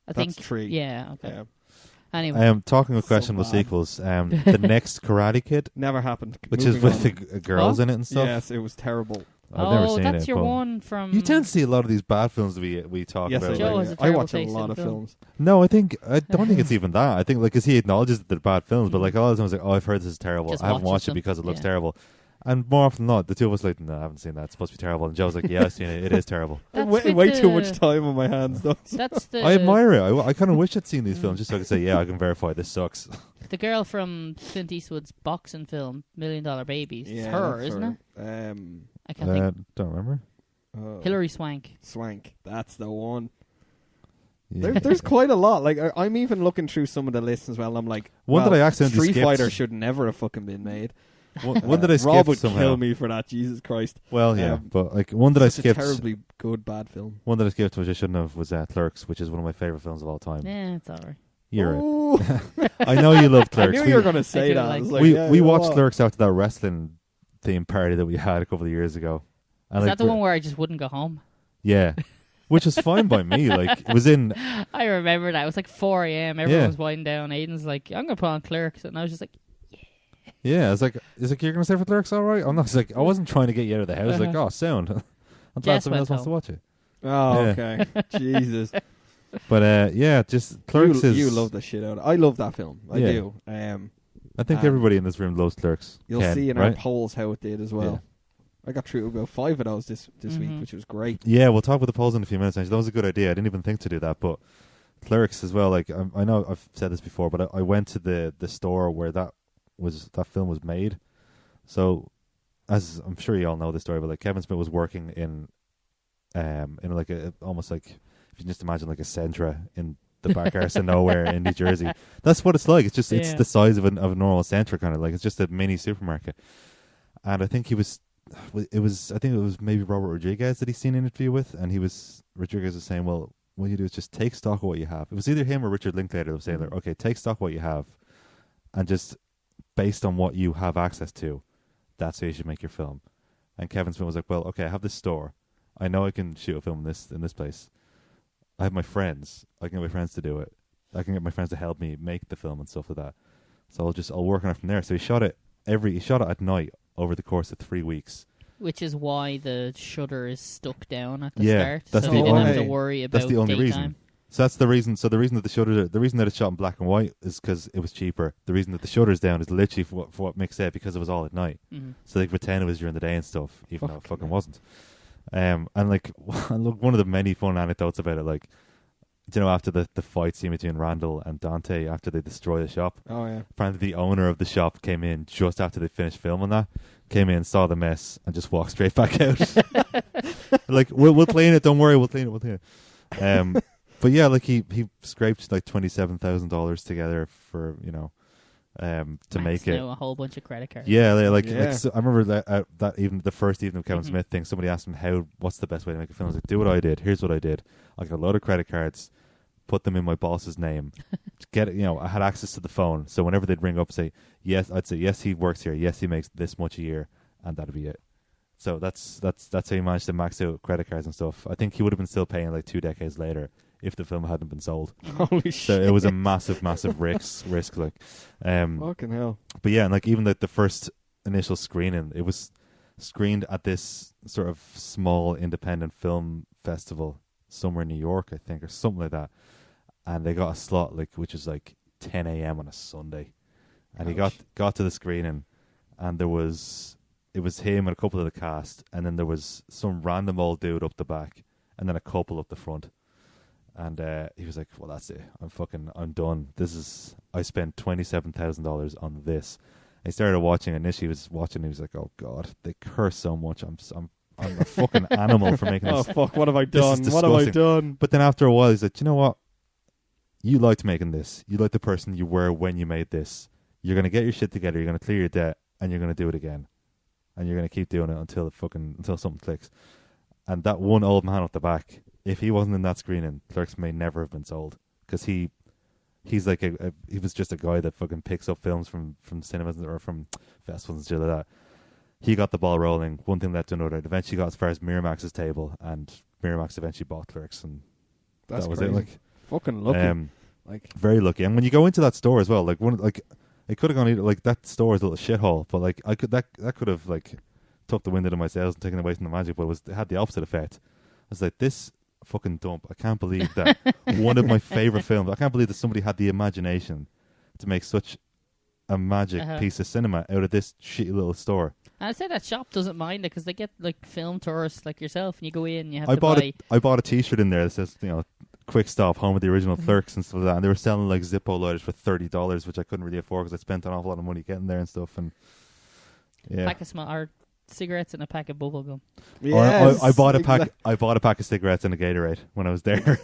I That's think. 3. Yeah, okay. Yeah. Anyway. talking of So questionable bad. sequels, the next Karate Kid, Never happened. which Moving is with on. the girls in it and stuff. Yes, it was terrible. I've never seen that's it. your but one from. You tend to see a lot of these bad films that we talk Yes, I about. do. Joe like- has a I terrible watch a taste lot in of film. films. No, I don't think it's even that. I think like because he acknowledges that they're bad films, but like a lot of times like, oh, I've heard this is terrible. Just I haven't watches watched it them. because it looks Yeah. terrible. And more often than not, the two of us like, no, I haven't seen that. It's supposed to be terrible. And Joe's like, yeah, I've seen it. It is terrible. That's Way, with way the- too much time on my hands, though. That's the. I admire it. I kind of wish I'd seen these films just so I could say, yeah, I can verify this sucks. The girl from Clint Eastwood's boxing film, $1 Million Babies. It's her, that's isn't it? her. I can't think. Don't remember. Hilary Swank. Swank. That's the one. Yeah. There's quite a lot. Like I'm even looking through some of the lists as well. I'm like, One well, that I accidentally Street skipped. Fighter should never have fucking been made. One that I Rob skipped would somehow. kill me for that. Jesus Christ. Well, yeah, Um, but like one that I Such a skipped. terribly good bad film. One that I skipped, which I shouldn't have, was Clerks, which is one of my favorite films of all time. Yeah, it's alright. You're Ooh. I know you love I Clerks. knew We- you were going to I say do that. like I was like, we yeah, we you know watched what? Clerks after that wrestling theme party that we had a couple of years ago. And Is like, that the one where I just wouldn't go home? Yeah, which was fine by me. Like it was in. I remember that. It was like 4 a.m. Everyone Yeah. was winding down. Aiden's like, I'm going to put on Clerks. And I was just like, Yeah, it's like you're gonna stay for Clerks, all right? I'm not. It's like I wasn't trying to get you out of the house. Like, oh, sound. I'm glad Jess someone else went wants to home. watch it. Oh, Yeah. okay. Jesus. But yeah, just Clerks is. You love the shit out of it. I love that film. I Yeah. do. I think and everybody in this room loves Clerks. You'll Ken, see in right? our polls how it did as well. I got through about 5 of those this week, Mhm. which was great. Yeah, we'll talk about the polls in a few minutes. Actually. That was a good idea. I didn't even think to do that, but Clerks as well. Like I know I've said this before, but I went to the store where that film was made. So, as I'm sure you all know the story, but like Kevin Smith was working in like almost like if you can just imagine like a Centra in the back arse of nowhere in New Jersey. That's what it's like. It's just it's Yeah. the size of a normal Centra kind of like it's just a mini supermarket. And I think I think it was maybe Robert Rodriguez that he's seen an interview with, and Rodriguez was saying, well, what you do is just take stock of what you have. It was either him or Richard Linklater that was saying, like, okay, take stock of what you have, and just based on what you have access to, that's how you should make your film. And Kevin Smith was like, well, okay, I have this store. I know I can shoot a film in this place. I have my friends. I can get my friends to do it. I can get my friends to help me make the film and stuff like that. So I'll work on it from there. So he shot it at night over the course of 3 weeks. Which is why the shutter is stuck down at the Yeah, start. that's so the they didn't only- have to worry about That's the only daytime. reason. So that's the reason. So the reason that it's shot in black and white is because it was cheaper. The reason that the shutter's down is literally for what Mick said, because it was all at night. Mm-hmm. So they could pretend it was during the day and stuff, even though it fucking wasn't. And like, look, one of the many fun anecdotes about it, like, you know, after the fight scene between Randall and Dante, after they destroy the shop, Oh yeah. apparently the owner of the shop came in just after they finished filming that, came in, saw the mess, and just walked straight back out. Like, we'll clean it, don't worry, we'll clean it. But yeah, like he scraped like $27,000 together for, you know, to make it. A whole bunch of credit cards. Yeah, like Yeah. so I remember that even the first evening of Kevin Mhm. Smith thing, somebody asked him what's the best way to make a film. I was like, do what I did. Here's what I did. I got a load of credit cards, put them in my boss's name, get it. You know, I had access to the phone, so whenever they'd ring up, say yes, I'd say yes, he works here. Yes, he makes this much a year, and that'd be it. So that's how he managed to max out credit cards and stuff. I think he would have been still paying like 2 decades later if the film hadn't been sold. Holy So shit. it was a massive risk. Like, Fucking hell. but yeah, and like even the first initial screening, it was screened at this sort of small independent film festival somewhere in New York, I think, or something like that. And they got a slot which was like 10 a.m. on a Sunday, and he Ouch. got to the screening, and it was him and a couple of the cast, and then there was some random old dude up the back, and then a couple up the front. And he was like, well, that's it. I'm done. I spent $27,000 on this. And he started watching, and initially he was watching, and he was like, oh God, they curse so much. I'm a fucking animal for making Oh this. fuck! What have I This is done? What have I disgusting. done? But then after a while, he's like, you know what? You liked making this. You like the person you were when you made this. You're going to get your shit together. You're going to clear your debt, and you're going to do it again. And you're going to keep doing it until something clicks. And that one old man at the back, if he wasn't in that screening, Clerks may never have been sold, because he's like he was just a guy that fucking picks up films from cinemas or from festivals and shit like that. He got the ball rolling. One thing led to another. It eventually got as far as Miramax's table, and Miramax eventually bought Clerks, and That's that was crazy. it. Like, Fucking lucky. Like, very lucky. And when you go into that store as well, like it could have gone either, like, that store is a little shithole, but like that could have like took the wind out of my sails and taken away from the magic, but it had the opposite effect. I was like, this fucking dump. I can't believe that one of my favorite films. I can't believe that somebody had the imagination to make such a magic piece of cinema out of this shitty little store. And I'd say that shop doesn't mind it because they get like film tourists like yourself, and you go in and you have I to buy. I bought a T-shirt in there that says, you know, Quick Stop, home of the original Clerks and stuff like that, and they were selling like Zippo lighters for $30, which I couldn't really afford because I spent an awful lot of money getting there and stuff. And yeah, Pack of or cigarettes and a pack of bubble gum. yes, I bought a pack. exact- I bought a pack of cigarettes and a Gatorade when I was there.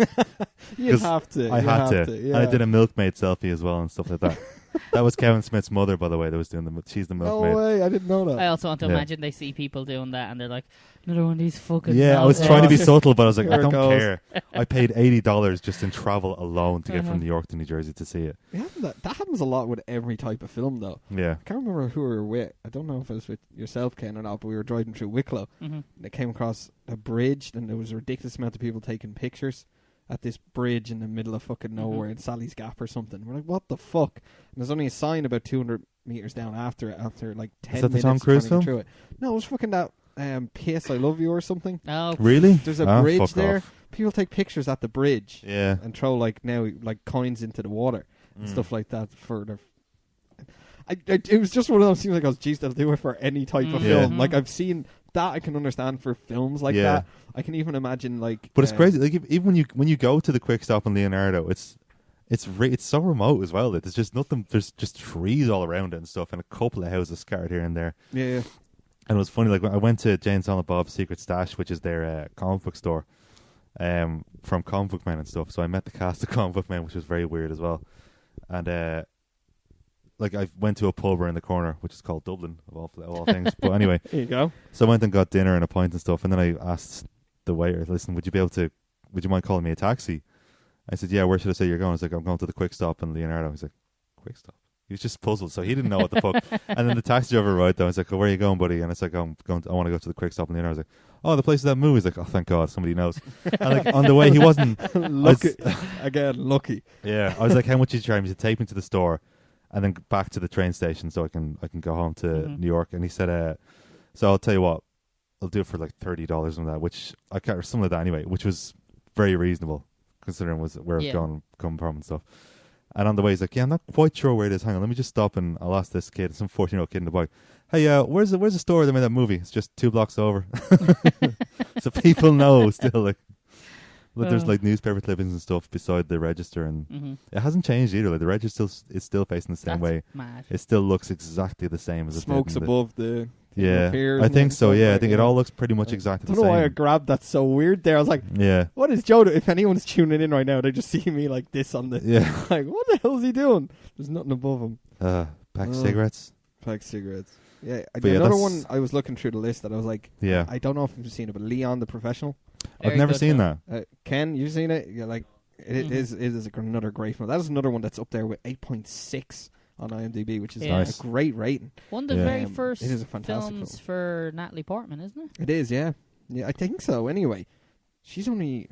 You'd 'Cause have to. I you had have to. Yeah. And I did a milkmaid selfie as well and stuff like that. That was Kevin Smith's mother, by the way. That was doing she's the No milkmaid. way! I didn't know that. I also want to Yeah. imagine they see people doing that and they're like, another one of these fucking. Yeah, I was malcows." trying to be subtle, but I was like, There I it don't goes. care. I paid $80 just in travel alone to get from New York to New Jersey to see it. Yeah, that happens a lot with every type of film, though. Yeah. I can't remember who we were with. I don't know if it was with yourself, Ken, or not, but we were driving through Wicklow. Mhm. And they came across a bridge, and there was a ridiculous amount of people taking pictures at this bridge in the middle of fucking nowhere in Sally's Gap or something. We're like, what the fuck? And there's only a sign about 200 meters down after like 10 that the minutes Tom Cruise trying to get film? through it. No, it was fucking that P.S. I Love You or something. Oh, Really? There's a Ah, bridge fuck there. off. People take pictures at the bridge Yeah. and throw like coins into the water and Mm. stuff like that for their. It was just one of those things like, I was, geez, they'll do it for any type of Yeah. film. Like, I've seen that, I can understand for films like Yeah. that. I can even imagine like. But it's crazy. Like even when you go to the Quick Stop in Leonardo, it's so remote as well. That there's just nothing. There's just trees all around it and stuff, and a couple of houses scattered here and there. Yeah. And it was funny. Like, when I went to Jane Silent Bob's Secret Stash, which is their comic book store, from Comic Book Men and stuff. So I met the cast of Comic Book Men, which was very weird as well. And like, I went to a pub around the corner, which is called Dublin of all things. But anyway, There you go. so I went and got dinner and a pint and stuff, and then I asked the waiter, listen, would you be able to would you mind calling me a taxi? I said, yeah, where should I say you're going? I was like, I'm going to the Quick Stop in Leonardo. He's like, Quick Stop? He was just puzzled, so he didn't know what the fuck. And then the taxi driver arrived, though. I was like, where are you going, buddy? And it's like, I want to go to the Quick Stop in Leonardo. I was like, oh, the place of that movie. He's like, oh, thank God, somebody knows. And like on the way, he wasn't... lucky. Lucky. Yeah. I was like, how much did you charge me to take me to the store and then back to the train station so I can go home to New York? And he said, so I'll tell you what, I'll do it for like $30 on that, which I can't, or something like that anyway, which was very reasonable considering where I was come from and stuff. And on the way, he's like, yeah, I'm not quite sure where it is. Hang on, let me just stop and I'll ask this kid, some 14-year-old kid in the bike, hey, where's the store that made that movie? It's just 2 blocks over. So people know still, like, there's like newspaper clippings and stuff beside the register, and it hasn't changed either. Like the register is still facing the same way. Mad. It still looks exactly the same as Smoke's it did. above the I think so. Yeah, I think it all looks pretty much exactly the I don't same. know why I grabbed that so weird there. I was like, yeah, what is Joe doing? If anyone's tuning in right now, they just see me like this on the... Yeah. Like, what the hell is he doing? There's nothing above him. Pack of cigarettes. Pack cigarettes. Yeah, Yeah, another one, I was looking through the list that I was like, Yeah. I don't know if you've seen it, but Leon the Professional. I've never seen that. Ken, you've seen it? Yeah, like, it is another great film. That is another one that's up there with 8.6 on IMDb, which is Nice. a great rating. One of the very first it is a fantastic films film. for Natalie Portman, isn't it? It is, yeah. Yeah, I think so. Anyway, she's only...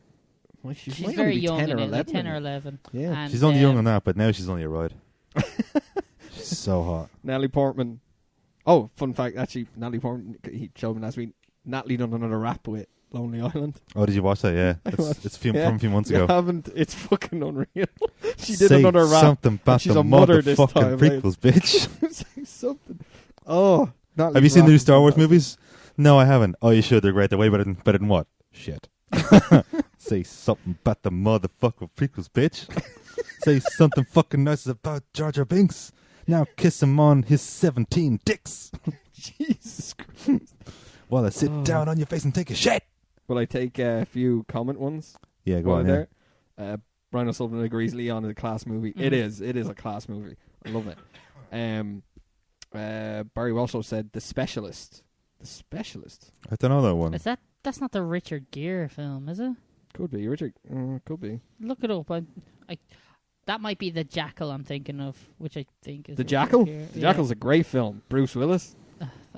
Well, she's very young, or 11. like 10 or 11. Yeah. And, She's only young on that, but now she's only a ride. She's so hot. Natalie Portman. Oh, fun fact, actually, Natalie Portman, he showed me last week, Natalie done another rap with Lonely Island. Oh, did you watch that? Yeah. It's from a few months ago. You haven't. It's fucking unreal. She did Say another rap. something about she's the a mother this motherfucking time. prequels, bitch. Say something. Oh. Natalie's Have you seen the rap new is Star Wars fantastic. movies? No, I haven't. Oh, you should. They're great. They're way better than what? Shit. Say something about the motherfucking prequels, bitch. Say something fucking nice about Jar Jar Binks. Now kiss him on his 17 dicks. Jesus Christ. While I sit down on your face and take a shit. Will I take a few comment ones? Yeah, go While on. there? Yeah. Brian O'Sullivan agrees Leon is a class movie. It is. It is a class movie. I love it. Barry Walsall said The Specialist. The Specialist. I don't know that one. Is that's not the Richard Gere film, is it? Could be. Richard. Could be. Look it up. That might be The Jackal I'm thinking of, which I think is The Richard Jackal? Gere. The Jackal's a great film. Bruce Willis.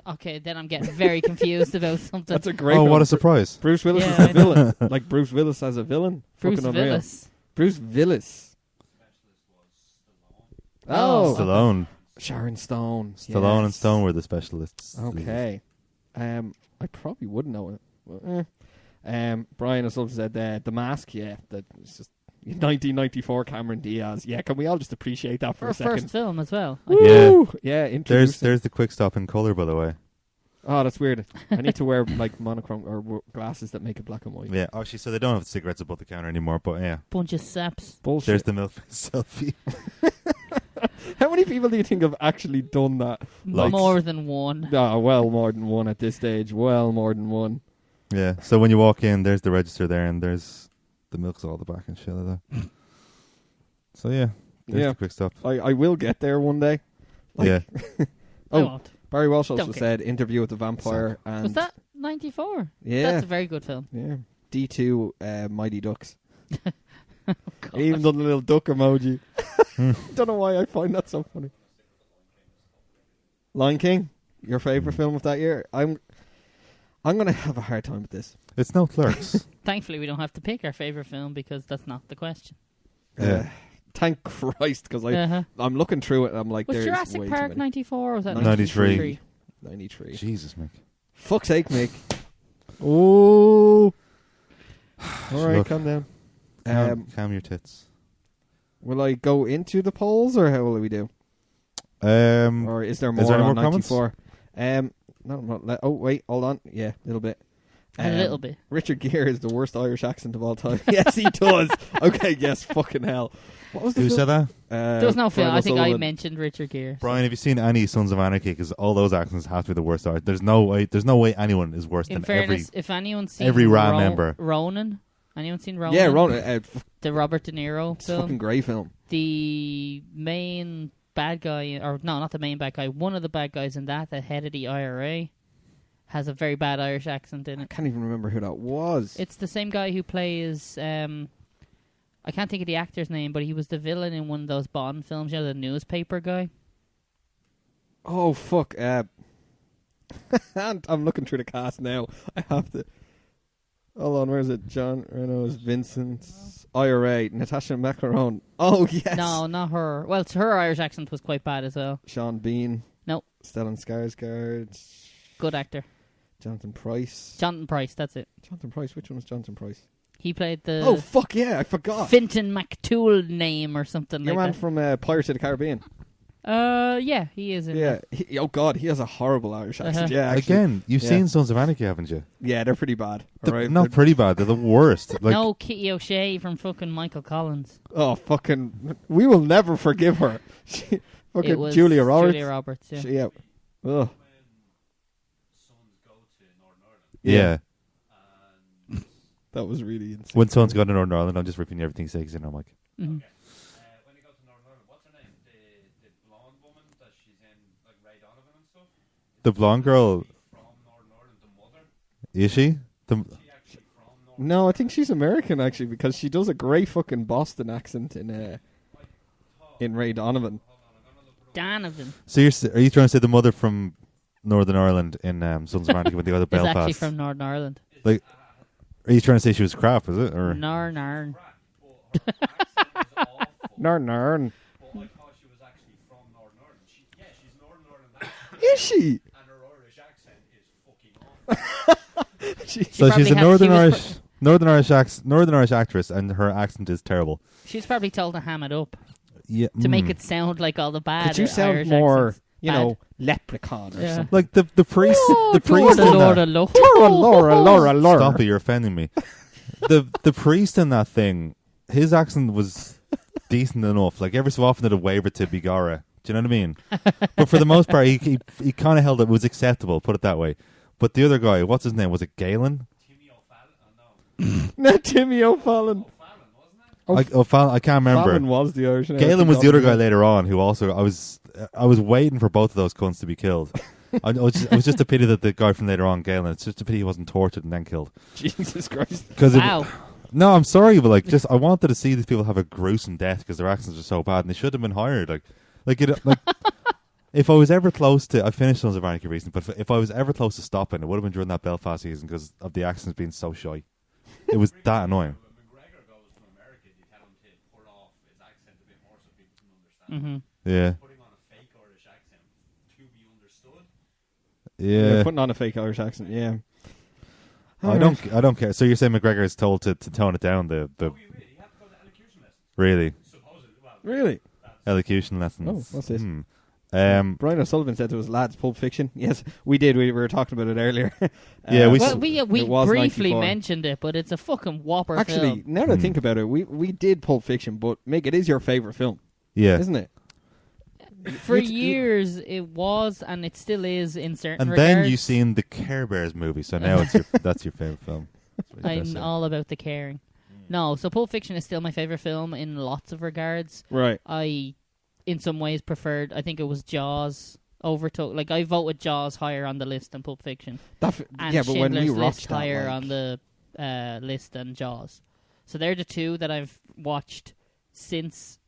Okay, then I'm getting very confused about something. That's a great Oh, film. what a surprise. Bruce Willis Yeah, is I the know. villain. Like Bruce Willis as a villain. Bruce Fucking unreal. Willis. Bruce Willis. Oh. Stallone. Sharon Stone. Stallone and Yes. Stone were the specialists. Okay. I probably would know it. But, Brian O'Sullivan said The Mask. Yeah, it's just 1994 Cameron Diaz. Yeah, can we all just appreciate that for a second? First film as well. Woo! Yeah, introducing. There's the Quick Stop in colour, by the way. Oh, that's weird. I need to wear like monochrome or glasses that make it black and white. Yeah, actually, so they don't have cigarettes above the counter anymore, but yeah. Bunch of saps. Bullshit. There's the milk selfie. How many people do you think have actually done that? Like- More than one. Oh, well, more than one at this stage. Well, more than one. Yeah, so when you walk in, there's the register there, and there's the milk's all the back and shit like that. So yeah, there's the Quick Stop. I will get there one day. Yeah. I Oh, won't. Barry Walsh Don't also care. said Interview with the Vampire. And Was that 94? Yeah. That's a very good film. Yeah. D2 Mighty Ducks. Oh, God. I even done the little duck emoji. Don't know why I find that so funny. Lion King, your favourite film of that year? I'm going to have a hard time with this. It's no Clerks. Thankfully, we don't have to pick our favourite film because that's not the question. Yeah. Thank Christ, because Uh-huh. I'm looking through it and I'm like, Was there's Jurassic way too Park many. 94 or was that 93? 93. Jesus, Mick. Fuck's sake, Mick. Oh. All right, Look. calm down. Calm your tits. Will I go into the polls or how will we do? Or is there more there any on more comments? 94? Oh, wait, hold on. Yeah, a little bit. A little bit. Richard Gere is the worst Irish accent of all time. Yes, he does. Okay, yes, fucking hell. What was the Who film? said that? There was no film. Brian I think I O'Sullivan. mentioned Richard Gere. Brian, have you seen any Sons of Anarchy? Because all those accents have to be the worst. There's no way anyone is worse In than fairness, every. if anyone's seen every Ra member. Ronan, anyone seen Ronan? Yeah, Ron. The Robert De Niro It's a film. fucking great film. The main bad guy, or no, not the main bad guy, one of the bad guys in that, the head of the IRA, has a very bad Irish accent in I it. can't even remember who that was. It's the same guy who plays. I can't think of the actor's name, but he was the villain in one of those Bond films. You know, the newspaper guy. Oh, fuck. I'm looking through the cast now. I have to... Hold on, where is it? John Reynolds, Vincent, IRA, Natasha Macaron. Oh, yes. No, not her. Well, her Irish accent was quite bad as well. Sean Bean. No. Stellan Skarsgård. Good actor. Jonathan Pryce. Jonathan Pryce, that's it. Jonathan Pryce. Which one was Jonathan Pryce? He played the... Oh, fuck yeah, I forgot. Fintan McToole name or something Your like man that. from Pirates of the Caribbean. Yeah, he is in Yeah. there. Oh, God, he has a horrible Irish accent. Yeah, actually. Again, you've Yeah. seen Sons of Anarchy, haven't you? Yeah, they're pretty bad. They're Alright, not pretty bad. They're the worst. Like, No, Kitty O'Shea from fucking Michael Collins. Oh, fucking... We will never forgive her. It Fucking was Julia Roberts. Julia Roberts, yeah. Yeah. Ugh. yeah. That was really insane. When someone's got to Northern Ireland, I'm just ripping everything says in. I'm like, Mhm. When you go to Northern Ireland, what's her name? The blonde woman that she's in, like Ray Donovan and stuff. the blonde girl, From Northern Ireland, the mother. is she? She actually from Northern. No, I think she's American, actually, because she does a great fucking Boston accent in Ray Donovan. Donovan So are you trying to say the mother from Northern Ireland in Sons of Anarchy when they go to is Belfast? actually from Northern Ireland. Like, are you trying to say she was crap? Is it or? Narn. But her accent was awful. Narn. But I thought she was actually from Northern Ireland. She's Northern Ireland accent. Is she? And her Irish accent is fucking awful. So she's a probably Northern Irish actress, and her accent is terrible. She's probably told to ham it up Yeah, to make it sound like all the bad Could you sound Irish more, accents. you Bad. know, leprechaun or Yeah. something? like the priest. Oh, the priest in Lord, that. Laura. Stop it! You're offending me. the priest in that thing, his accent was decent enough. Like every so often it'd waver to Bigara. Do you know what I mean? But for the most part, he kind of held it. Was acceptable. Put it that way. But the other guy, what's his name? Was it Galen? Timmy O'Fallon? No. Not Timmy O'Fallon. O'Fallon, wasn't it? I can't remember. Fallon was the Irish name. Galen was the other guy later on who also I was waiting for both of those cunts to be killed. It was just a pity that the guy from later on, Galen, it's just a pity he wasn't tortured and then killed. Jesus Christ. Wow. No, I'm sorry, but like, just I wanted to see these people have a gruesome death because their accents are so bad, and they should have been hired. Like if I was ever close to, I finished Sons of Anarchy recently, but if I was ever close to stopping, it would have been during that Belfast season because of the accents being so shy. It was that annoying. When McGregor goes from America, they tell him to put off his accent a bit more so people can understand. Yeah, Putting on a fake Irish accent to be understood. yeah. Putting on a fake Irish accent, yeah. I don't care. So you're saying McGregor is told to tone it down? The Oh, he had to go to elocution lessons. really Supposedly, well, Really? elocution lessons. Oh, what's this? Brian O'Sullivan said to us, lads, Pulp Fiction. Yes, we did. We were talking about it earlier. Yeah, we Well, s- we it was briefly 94. mentioned it, but it's a fucking whopper Actually, film. now that I think about it, we did Pulp Fiction, but Mick, it is your favourite film, Yeah, isn't it? For you- years, it was, and it still is in certain and regards. then you seen the Care Bears movie, so now that's your favorite film. That's what you're I'm saying. all about the caring. No, so Pulp Fiction is still my favourite film in lots of regards. Right. I, in some ways, preferred, I think it was Jaws overtook. Like, I voted Jaws higher on the list than Pulp Fiction. Yeah, And but when Schindler's you List watched that, higher like- on the list than Jaws. So they're the two that I've watched since,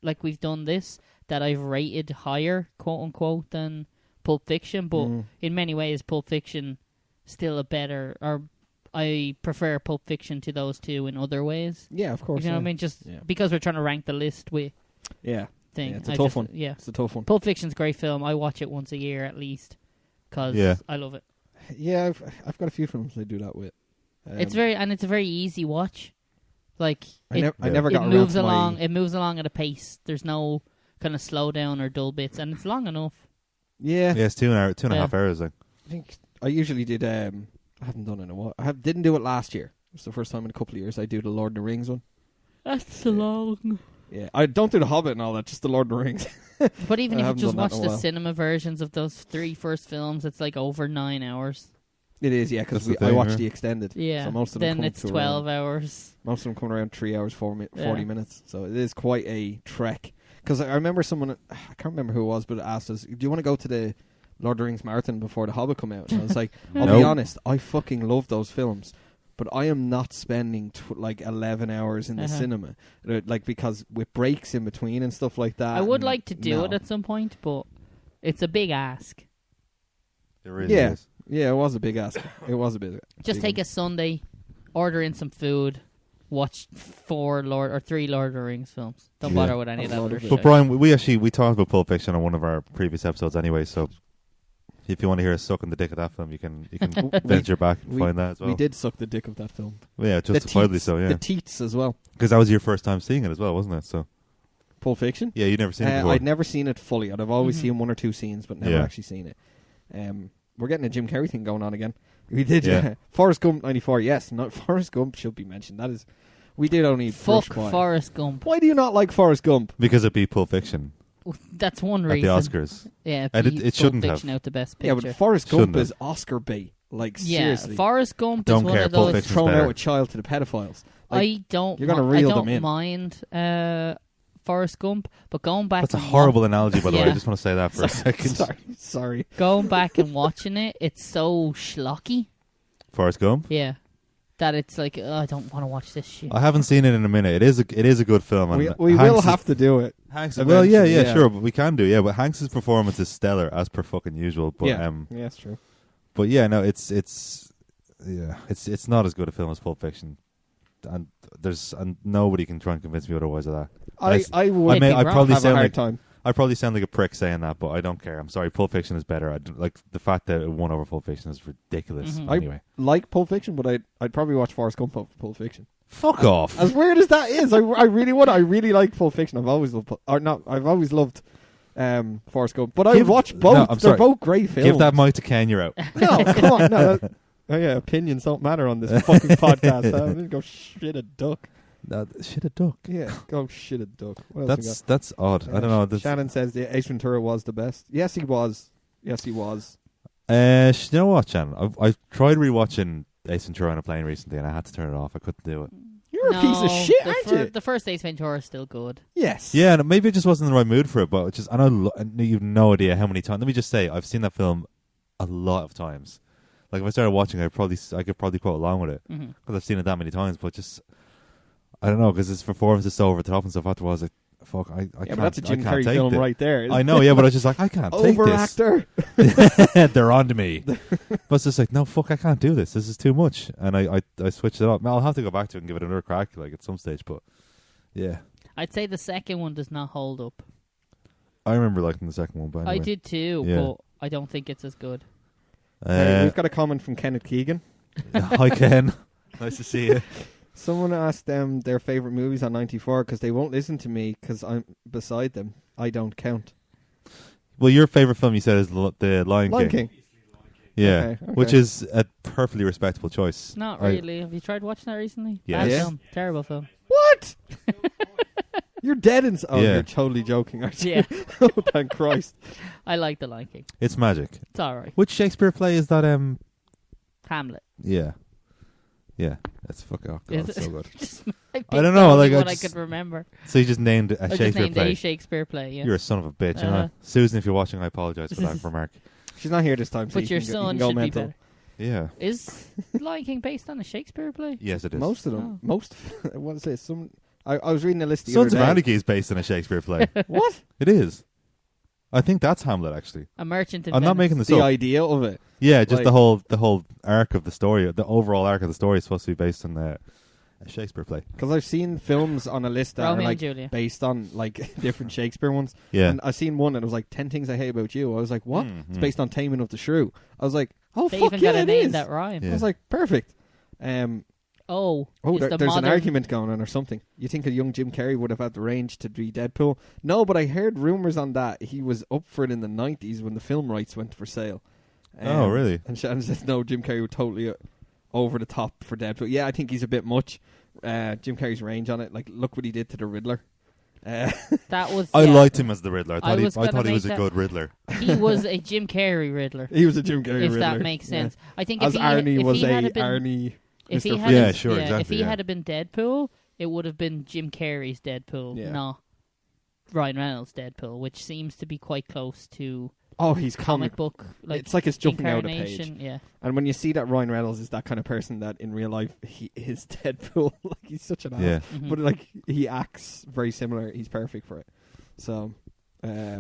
like, we've done this, that I've rated higher, quote-unquote, than Pulp Fiction. But in many ways, Pulp Fiction still a better, or I prefer Pulp Fiction to those two in other ways. Yeah, of course. You know yeah. what I mean? Just Yeah. because we're trying to rank the list with Yeah. thing. Yeah, it's a I tough just- one. Yeah. It's a tough one. Pulp Fiction's a great film. I watch it once a year at least because Yeah. I love it. Yeah, I've got a few films I do that with. It's a very easy watch. Like I it, never it got around moves to along. my... It moves along at a pace. There's no kind of slow down or dull bits, and it's long enough. Yeah, Yeah, it's 2 and a Yeah. half hours. Like, I think I usually did. I haven't done it in a while. Didn't do it last year. It's the first time in a couple of years I do the Lord of the Rings one. That's so long. Yeah, I don't do the Hobbit and all that. Just the Lord of the Rings. But even I if you haven't just done that watch in a the while. cinema versions of those 3 first films, it's like over 9 hours. It is, yeah, because That's the I thing, watched yeah. the extended. Yeah. So most of them Then come it's to 12 around, hours. most of them come around 3 hours 40 Yeah. minutes. So it is quite a trek. Because I remember someone, I can't remember who it was, but it asked us, "Do you want to go to the Lord of the Rings marathon before The Hobbit come out. And I was like, I'll Nope. be honest, I fucking love those films. But I am not spending like 11 hours in the cinema. Like, because with breaks in between and stuff like that. I would and like to do it at some point, but it's a big ask. It really Yeah. is. Yeah, it was a big ask. It was a big Just take a Sunday, order in some food, watch 3 Lord of the Rings films. Don't bother with any of that other shit. But Brian, we talked about Pulp Fiction on one of our previous episodes anyway, so if you want to hear us sucking the dick of that film, you can venture back and find that as well. We did suck the dick of that film. Well, yeah, justifiably so, yeah. The teats as well. Because that was your first time seeing it as well, wasn't it? So Pulp Fiction? yeah, you'd never seen it before. I'd never seen it fully. I've always seen 1 or 2 scenes, but never actually seen it. We're getting a Jim Carrey thing going on again. We did. Yeah. Forrest Gump 94, yes. Forrest Gump should be mentioned. That is... We did only Fuck brush by. Forrest Gump. Why do you not like Forrest Gump? Because it beat Pulp Fiction That's one at reason. the Oscars. Yeah, And beat it shouldn't Pulp Fiction have. out the best Yeah, picture. but Forrest Shouldn't Gump is have. Oscar bait. Like, Yeah, seriously. Forrest Gump Don't is one care, of Pulp those... Fiction's Throwing better. out a child to the pedophiles. Like, I don't you're gonna reel I don't them in. mind Forrest Gump, but going back That's a and horrible analogy, by the way. I Yeah. just want to say that for a second. Sorry. going back and watching it, it's so schlocky. Forrest Gump? Yeah. That it's like, I don't want to watch this shit. I haven't seen it in a minute. It is a good film. And We Hanks will is- have to do it. Hanks. Well, yeah, eventually, yeah. sure, but we can do. Yeah, but Hanks' performance is stellar as per fucking usual. But Yeah, that's true. but yeah, no, it's not as good a film as Pulp Fiction, and nobody can try and convince me otherwise of that. I would I probably have a sound hard like time. I probably sound like a prick saying that, but I don't care. I'm sorry, Pulp Fiction is better. Like the fact that it won over Pulp Fiction is ridiculous. Mhm. Anyway, I like Pulp Fiction, but I'd probably watch Forrest Gump over Pulp Fiction. fuck off. As weird as that is, I really would. I really like Pulp Fiction. I've always loved, I've always loved Forrest Gump. But I watch both. No, I'm They're sorry. both great films. Give that mic to Ken. You're out. No, come on. No, oh yeah, opinions don't matter on this fucking podcast. I'm gonna go shit a duck. Shit a duck. Yeah, go shit a duck. What else we got? That's odd. I don't know. That's, Shannon says the Ace Ventura was the best. Yes, he was. Yes, he was. you know what, Shannon? I tried rewatching Ace Ventura on a plane recently, and I had to turn it off. I couldn't do it. You're a piece of shit, the aren't you? The first Ace Ventura is still good. Yes. Yeah, and maybe I just wasn't in the right mood for it. But I know you've no idea how many times. Let me just say, I've seen that film a lot of times. Like if I started watching, I could probably quote along with it because I've seen it that many times. But just I don't know, because his performance is so over the top and stuff. Afterwards, like fuck, I can't. Yeah, but that's a Jim I can't Carrey take film this. right there. I know, yeah, but I was just like, I can't take Over this. actor. They're on to me. But it's just like, no, fuck, I can't do this. This is too much. And I switched it up. I'll have to go back to it and give it another crack, like at some stage. But yeah, I'd say the second one does not hold up. I remember liking the second one. But anyway. I did too, Yeah. but I don't think it's as good. We've got a comment from Kenneth Keegan. Hi, Ken. Nice to see you. Someone asked them their favourite movies on 94 because they won't listen to me because I'm beside them. I don't count. Well, your favourite film, you said, is The Lion King. Yeah, Okay. which is a perfectly respectable choice. Not really. Have you tried watching that recently? Yes. Bad Yeah. film. Terrible film. What? You're dead inside. Oh, Yeah. you're totally joking, aren't you? Yeah. Oh, thank Christ. I like The Lion King. It's magic. It's alright. Which Shakespeare play is that? Hamlet. Yeah. That's fucking God, Is it's it? so good. I don't know, like, I what I just- could remember. So you just named a I just Shakespeare named play. a Shakespeare play, yeah. You're a son of a bitch. Uh-huh. Aren't you? Susan, if you're watching, I apologise for that remark. She's not here this time, so But you your can son go should be mental. better. Yeah. Is Lion King based on a Shakespeare play? Yes, it is. Most of Oh. them. Most. What is this? I was reading a list the Sons of other day. Anarchy is based on a Shakespeare play. What? It is. I think that's Hamlet, actually. A Merchant of I'm not Venice. making this The up. idea of it. Yeah, just Like- the whole arc of the story, the overall arc of the story is supposed to be based on a Shakespeare play. Because I've seen films on a list that Romeo are and like Juliet. based on like different Shakespeare ones. Yeah. And I seen one and it was like 10 Things I Hate About You. I was like, what? It's Mhm. based on Taming of the Shrew. I was like, oh They fuck even yeah, got a it name is. that rhyme. Yeah. I was like, perfect. Oh, Oh, is the there's modern... an argument going on or something. You think a young Jim Carrey would have had the range to be Deadpool? No, but I heard rumours on that. He was up for it in the 90s when the film rights went for sale. Oh, really? And Shannon says, no, Jim Carrey was totally over the top for Deadpool. Yeah, I think he's a bit much. Jim Carrey's range on it. Like, look what he did to the Riddler. That was... I yeah. liked him as the Riddler. I was I thought gonna he was make a that- good Riddler. He was a Jim Carrey Riddler. He was a Jim Carrey if Riddler. that makes sense. I think As if he, Arnie if was he a had been, Arnie... if he Mr. had Yeah, been, sure, exactly, If he yeah. had been Deadpool, it would have been Jim Carrey's Deadpool, Yeah. not Ryan Reynolds' Deadpool, which seems to be quite close to Oh, he's comic book. Like it's like it's jumping out a page. incarnation, Yeah. And when you see that Ryan Reynolds is that kind of person that in real life he is Deadpool, like he's such an ass. Yeah. Mhm. But like he acts very similar. He's perfect for it. So,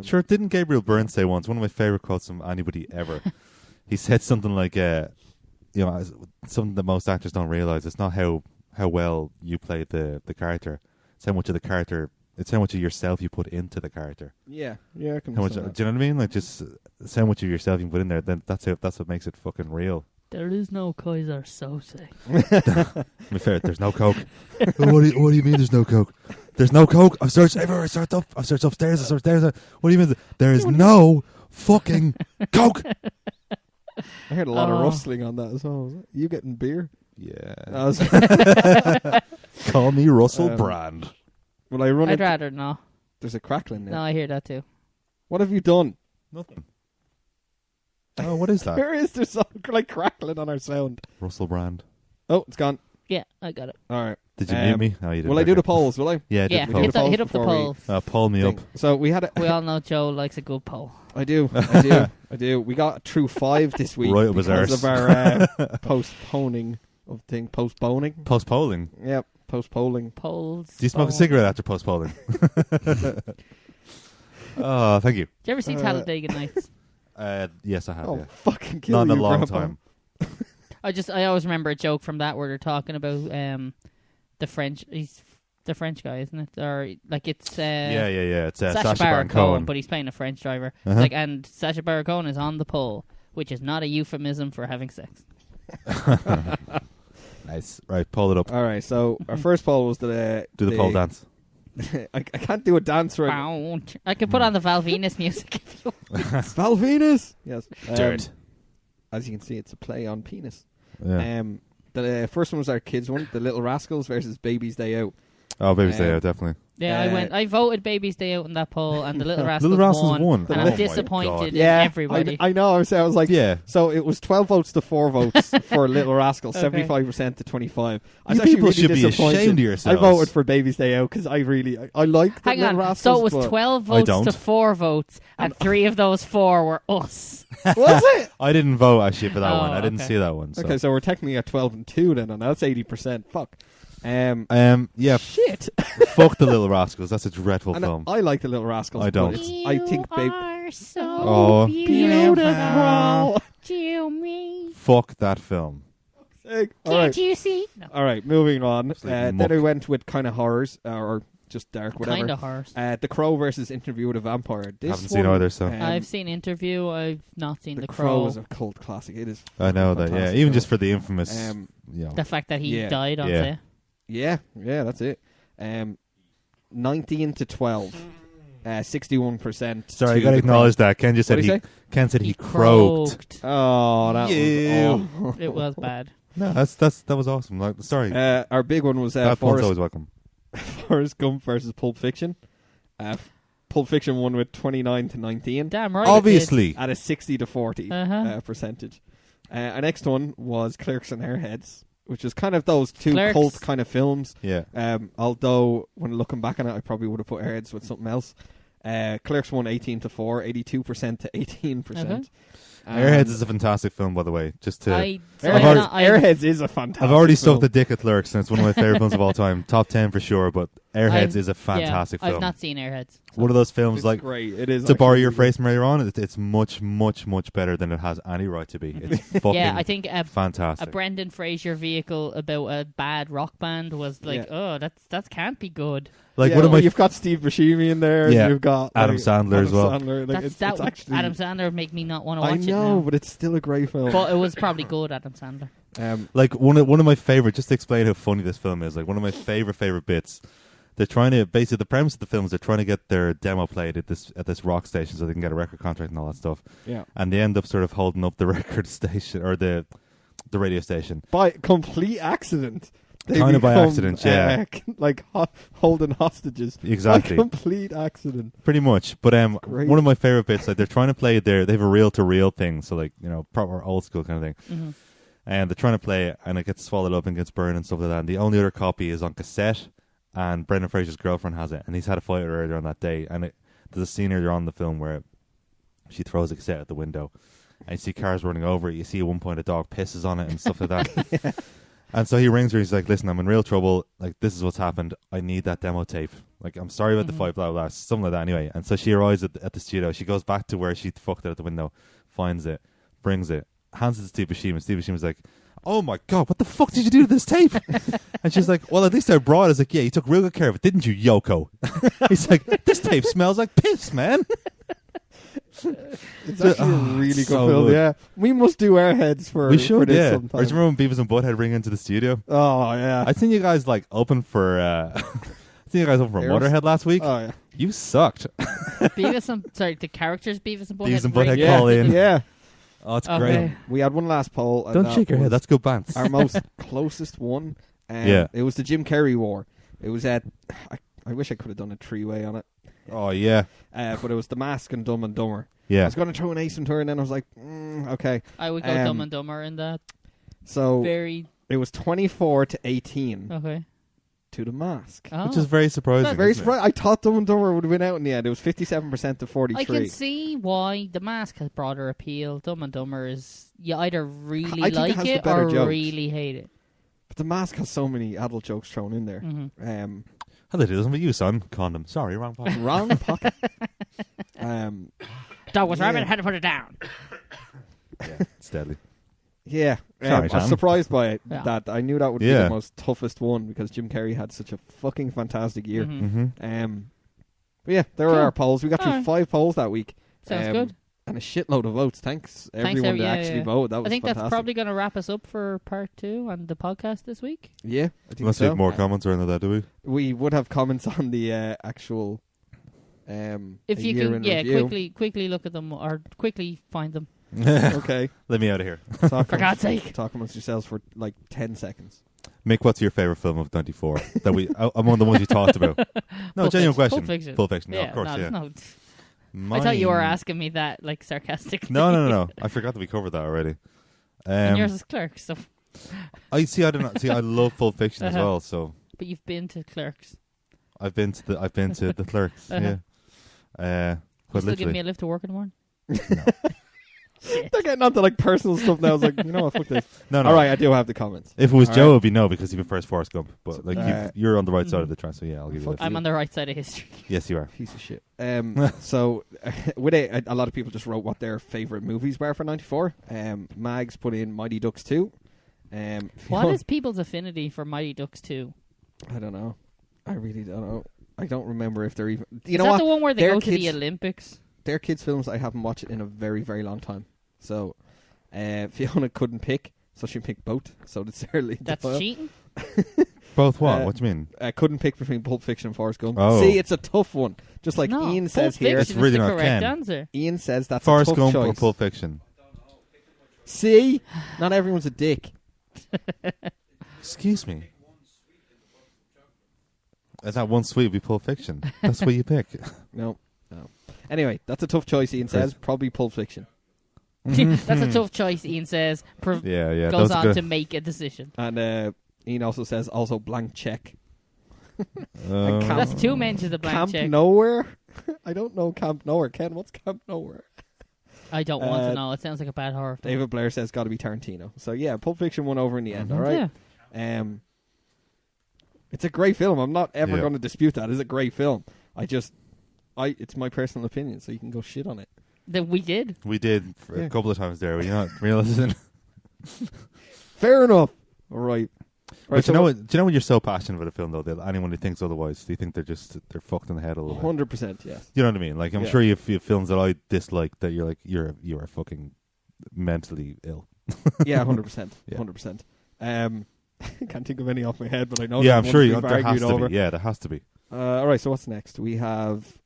Sure, didn't Gabriel Byrne say once, one of my favourite quotes from anybody ever, he said something like, something that most actors don't realise, it's not how well you play the character, it's how much of the character, it's how much of yourself you put into the character. yeah, I can. How much, do you know what I mean? Like, just it's how much of yourself you can put in there, then that's what makes it fucking real. There is no Kaiser Sose. To be fair, there's no coke. What do you mean there's no coke? There's no coke. I've searched everywhere. I've searched upstairs. I've searched downstairs. What do you mean? There is no fucking coke. I heard a lot of rustling on that as well. Was it? You getting beer? Yeah. That was Call me Russell Brand. Well, I run. I'd rather no. There's a crackling there. No, I hear that too. What have you done? Nothing. Oh, what is that? Where is there some like crackling on our sound? Russell Brand. Oh, it's gone. Yeah, I got it. All right. Did you mute me? Oh, you did. Will I do the polls? Will I? Yeah, Yeah, do the hit, polls. hit up the before we polls. Poll me up. So we had. We all know Joe likes a good poll. I do. We got through 5 this week Right up his because arse. of our postponing of thing. Postponing. Post-polling. Yep. Post-polling. Polls. Do you smoke a cigarette after post-polling? Oh, thank you. Do you ever see Talladega Nights? Yes, I have. Oh, Yeah. fucking kill Not in you, a long Grandpa. time. I always remember a joke from that where they're talking about the French. He's the French guy, isn't it? Or like it's Yeah. It's Sacha Baron Baron Cohen. Cohen, but he's playing a French driver. Uh-huh. It's like, and Sacha Baron Cohen is on the pole, which is not a euphemism for having sex. Nice. Right, pull it up. All right. So our first poll was the Do the pole dance. I can't do a dance right. Bound. I could put on the Val Venus music if you want. Val Venus. Yes. Dirt. As you can see, it's a play on penis. Yeah. The first one was our kids one, The Little Rascals versus Baby's Day Out. Oh, Baby's Day Out, definitely. Yeah, I voted Baby's Day Out in that poll, and the Little Rascals, Little Rascals won. and Oh I'm my disappointed God. in Yeah, everybody. I know. I was like, Yeah. So it was 12 votes to 4 votes for Little Rascals, Okay. 75% to 25. I You was actually people really should be disappointed. ashamed of I yourselves. voted for Baby's Day Out because I like the Hang Little on, Rascals. so it was but- 12 I votes don't. to 4 votes, and 3 of those 4 were us. Was it? I didn't vote actually for that Oh, one. I didn't okay. see that one. So. Okay, so we're technically at 12 and 2 then, and that's 80%. Fuck. Yeah. Shit. Fuck the Little Rascals. That's a dreadful And film. I like the Little Rascals. I but don't. I think Baby. are so Oh, beautiful to me. Fuck that film. All right. Can't you see? No. All right, moving on. like Then muck. I went with kind of horrors, or just dark, whatever. Kind of horse. The Crow versus Interview with a Vampire. This Haven't seen one, either, so. I've seen Interview. I've not seen The Crow Crow. is a cult classic. It is. I know that. Yeah, fantastic even film. just for the infamous. Um, The fact that he Yeah. died on Yeah. set. Yeah, that's it. 19 to 12, 61%. Sorry, you got to acknowledge that. Ken just said What'd he he. say? Ken said he croaked. Oh, that Yeah. was awful. It was bad. No, that was awesome. Like, sorry, Our big one was that one's Forrest, always welcome. Forrest Gump versus Pulp Fiction. Pulp Fiction won with 29 to 19 Damn right. Obviously, at a 60 to 40 Uh-huh. percentage. Our next one was Clerks and Airheads, which is kind of those two Clerks. cult kind of films. yeah. Although when looking back on it, I probably would have put Airheads with something else. Clerks won 18 to 4, 82% to 18%. Airheads is a fantastic film, by the way. Just to, Airheads is a fantastic. I've already film. sucked the dick at Clerks, and it's one of my favorite films of all time. Top 10 for sure, but Airheads is a fantastic I've film. not seen Airheads. One of those films, It's like, great. It is to borrow actually your really phrase from earlier on, it's much, much, much better than it has any right to be. It's fucking Yeah, I think a fantastic. Brendan Fraser vehicle about a bad rock band was like, Yeah. that can't be good. Like, Yeah, one of my you've got Steve Buscemi in there. Yeah. And you've got Adam Sandler as well. Sandler. Like, That's it's actually Adam Sandler would make me not want to I watch it know, now. but it's still a great film. But it was probably good, Adam Sandler. like one of my favorite. Just to explain how funny this film is, like one of my favorite bits. They're trying to basically the premise of the film is they're trying to get their demo played at this rock station so they can get a record contract and all that stuff. Yeah, And they end up sort of holding up the record station or the radio station. by complete accident. They Kind of by become, accident, yeah. like holding hostages. Exactly. By complete accident. Pretty much. But Great. one of my favorite bits, like they're trying to play they have a reel to reel thing, so like, you know, proper old school kind of thing. Mm-hmm. And they're trying to play it, and it gets swallowed up and gets burned and stuff like that. And the only other copy is on cassette, and Brendan Fraser's girlfriend has it, and he's had a fight with her earlier on that day. And there's a scene earlier on in the film where She throws a cassette out the window. And you see cars running over it. You see at one point a dog pisses on it and stuff like that. And so he rings her. He's like, listen, I'm in real trouble. Like, this is what's happened. I need that demo tape. Like, I'm sorry about the fight, blah, blah, blah. Something like that anyway. And so she arrives at the studio. She goes back to where she fucked it out the window, finds it, brings it, hands it to Steve Buscemi. And Steve Buscemi's like, oh my God, what the fuck did you do to this tape? And she's like, well, at least I brought it. I was like, yeah, you took real good care of it, didn't you, Yoko? He's like, this tape smells like piss, man. It's actually a really good so film. good. Yeah, we must do our heads for We should, for this yeah. Or sometime. do you remember when Beavis and Butthead ring into the studio? Oh yeah. I seen you guys like open for I seen you guys open for Eros? Motorhead last week. Oh yeah. You sucked. The characters Beavis and Butthead. Beavis and Butthead ring call into in. the- Yeah. Oh, it's Okay. great. We had one last poll. and Don't that shake your head. was That's good bands. our most closest one. Yeah. It was the Jim Carrey war. It was at. I wish I could have done a 3-way on it. Oh yeah, But it was The Mask and Dumb and Dumber. I yeah. was going to throw an Ace Ventura, and then I was like, okay. I would go Dumb and Dumber in that. So Very it was 24-18 okay. to The Mask. Oh. Which is very surprising. That's Very isn't it? surprised. I thought Dumb and Dumber would have been out in the end. It was 57% to 43. I can see why The Mask has broader appeal. Dumb and Dumber is you either really I think it like has the it better or jokes. really hate it. But The Mask has so many adult jokes thrown in there. Mm-hmm. How they do this with you, son? Condom. Sorry, wrong pocket. Wrong pocket. Dog was Yeah. rabbit, had to put it down. Yeah, it's deadly. Yeah, Sorry, I was Tom. surprised by it. Yeah. That I knew that would be Yeah. the most toughest one because Jim Carrey had such a fucking fantastic year. Mhm. But yeah, there were Cool. our polls. We got through Alright. 5 polls that week. Sounds good. And a shitload of votes. Thanks everyone every- that yeah, actually yeah. voted. That was I think fantastic. that's probably going to wrap us up for part 2 on the podcast this week. Yeah, I think Unless we so. have more comments around that, do we? We would have comments on the actual. If a you year can, in yeah, review. quickly look at them or quickly find them. Okay. Let me out of here. Talk For God's sake. Talk amongst yourselves for like 10 seconds. Mick, what's your favourite film of 94? That we among the ones you talked about. No, Pulp genuine Fiction. question. Pulp Fiction. Pulp Fiction. Yeah, of course, no, yeah. no. I thought you were Mine- asking me that like sarcastically. No. I forgot that we covered that already. And yours is Clerks, so. I see. I don't know. See, I love Pulp Fiction as Uh-huh. well. So But you've been to Clerks. I've been to the Clerks. Uh-huh. Yeah. You Quite still give me literally. a lift to work in the morning? They're getting onto like personal stuff now. I was like, you know what, fuck this. No. All right, I do have the comments. If it was All Joe, right. it'd be no because he prefers Forrest Gump. But like you're on the right side of the track, so yeah, I'll give you Fuck that. I'm on the right side of history. Yes, you are. Piece of shit. So, with it, a lot of people just wrote what their favourite movies were for 94. Mags put in Mighty Ducks 2. What is people's affinity for Mighty Ducks 2? I don't know. I really don't know. I don't remember if they're even... You Is know that what? the one where they Their go to the kids- Olympics? They're kids' films I haven't watched in a very, very long time. So, Fiona couldn't pick, so she picked both. So did Sarah Lee That's Doyle. cheating? Both what? Uh, What do you mean? Couldn't pick between Pulp Fiction and Forrest Gump. Oh. See, it's a tough one. Just like No, Ian Pulp says here. It's Fiction really is the not correct Ken. answer. Ian says that's Forrest a tough Gump choice. or Pulp Fiction? See? Not everyone's a dick. Excuse me. That one sweet would be Pulp Fiction. That's what you pick. No. Anyway, that's a tough choice, Ian says. Probably Pulp Fiction. That's a tough choice, Ian says. Yeah. Goes those are on good. to make a decision. And Ian also says also blank check. Um, Camp- That's 2 mentions of blank Camp check. Nowhere? I don't know Camp Nowhere. Ken, what's Camp Nowhere? I don't want to know. It sounds like a bad horror film. David Blair says got to be Tarantino. So yeah, Pulp Fiction won over in the end, all right? Yeah. It's a great film. I'm not ever Yeah. going to dispute that. It's a great film. It's my personal opinion, so you can go shit on it. That we did. we did for Yeah. a couple of times there. Were you not realizing? Fair enough. All right. But do you know when you're so passionate about a film though, that anyone who thinks otherwise, do you think they're fucked in the head a little bit? 100%, yes. You know what I mean? Like I'm Yeah. sure you have films that I dislike that you're like you are fucking mentally ill. Yeah, 100%. Yeah. 100%. Can't think of any off my head, but I know Yeah, there's I'm ones sure we've there has argued to over. be. Yeah, there has to be. All right, so what's next? We have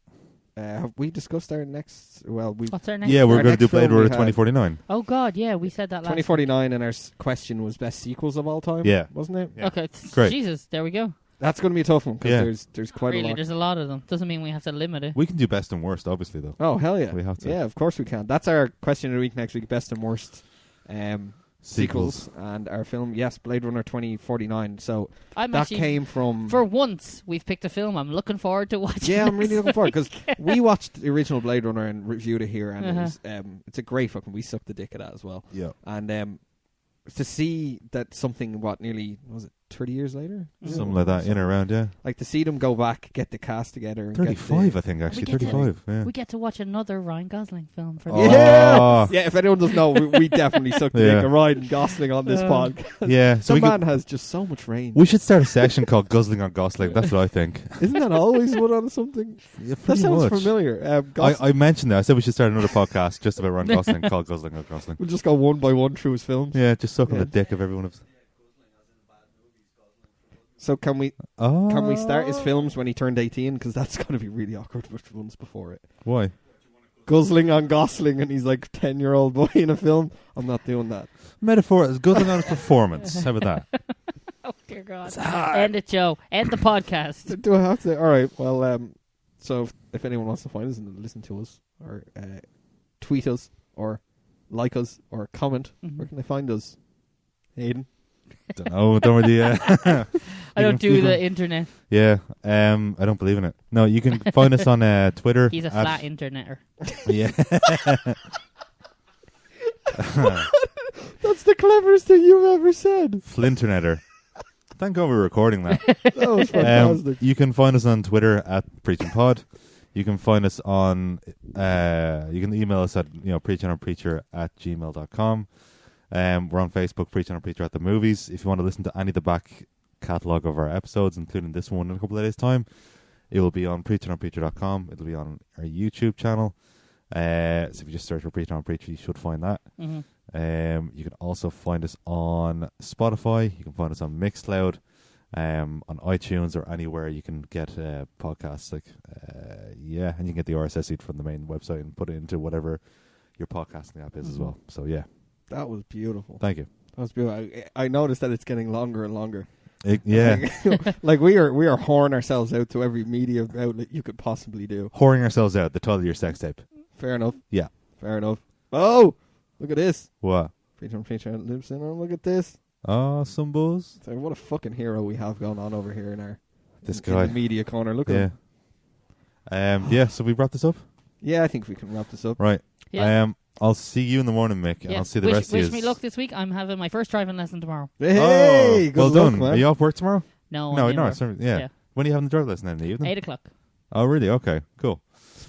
we discussed our next... Well, we What's our next? Yeah, we're Our going to do next Blade film we Runner had- 2049. Oh, God, yeah, we said that last 2049, and our question was best sequels of all time. Yeah. Wasn't it? Yeah. Okay, Great. Jesus, there we go. That's going to be a tough one because Yeah. there's quite Really, a lot. there's a lot of them. Doesn't mean we have to limit it. We can do best and worst, obviously though. Oh hell yeah! We have to. Yeah, of course we can. That's our question of the week next week. Best and worst. sequels. And our film, yes, Blade Runner 2049. So I'm that actually, came from... for once, we've picked a film I'm looking forward to watching. Yeah, I'm really looking forward, because we watched the original Blade Runner and reviewed it here, and it was, it's a great fucking... We sucked the dick at that as well. Yeah. And to see that something, nearly, was it 30 years later? Something like that, in or around, yeah. Like, to see them go back, get the cast together. And 35, I think, actually. We get to- 35, yeah. We get to watch another Ryan Gosling film for Yeah! Oh. Yeah, if anyone doesn't know, we definitely sucked the dick of Ryan Gosling on this podcast. Yeah. So the we man has just so much range. we should start a section called Guzzling on Gosling. That's what I think. Isn't that always one on something? Yeah, That pretty sounds much. familiar. I mentioned that. I said we should start another podcast just about Ryan Gosling called Guzzling on Gosling. We'll just go one by one through his films. Yeah, just sucking Yeah. the dick of everyone of. So can we Oh. start his films when he turned 18? Because that's going to be really awkward with ones before it. Why? Guzzling on Gosling, and he's like 10-year-old boy in a film. I'm not doing that. Metaphor is Guzzling on his performance. How about that? Oh, dear God. End it, Joe. End the podcast. Do I have to? All right. Well, so if anyone wants to find us and listen to us, or tweet us, or like us, or comment, where can they find us? Hayden? Don't know. Don't really. I don't do the internet. Yeah. I don't believe in it. No, you can find us on Twitter. He's a flat interneter. Yeah. That's the cleverest thing you've ever said. Flinternetter. Thank God we're recording that. That was fantastic. You can find us on Twitter at PreachinPod. You can find us on. You can email us at preachinonpreacher@gmail.com. We're on Facebook, Preachin on Preacher at the Movies. If you want to listen to any of the back catalogue of our episodes, including this one in a couple of days' time, it will be on preachinonpreacher.com. It'll be on our YouTube channel. So if you just search for Preachin on Preacher, you should find that. Mm-hmm. You can also find us on Spotify. You can find us on Mixcloud, on iTunes, or anywhere you can get podcasts. And you can get the RSS feed from the main website and put it into whatever your podcasting app is as well. So yeah. That was beautiful. Thank you. That was beautiful. I noticed that it's getting longer and longer. Yeah. Like we are whoring ourselves out to every media outlet you could possibly do. Whoring ourselves out, the title of your sex tape. Fair enough. Yeah. Fair enough. Oh, look at this. What? Preacher lives in. Oh, look at this. Oh, some buzz. So what a fucking hero we have going on over here in our This in guy. the media corner. Look at him. Yeah, so we wrap this up? Yeah, I think we can wrap this up. Right. Yeah. I'll see you in the morning, Mick, and I'll see the rest of you. Wish me luck this week. I'm having my first driving lesson tomorrow. Hey, good well luck, done. man. Are you off work tomorrow? No, No, I'm in no. work. Sorry, yeah. When are you having the drive lesson in the evening? 8 o'clock. Oh, really? Okay, cool.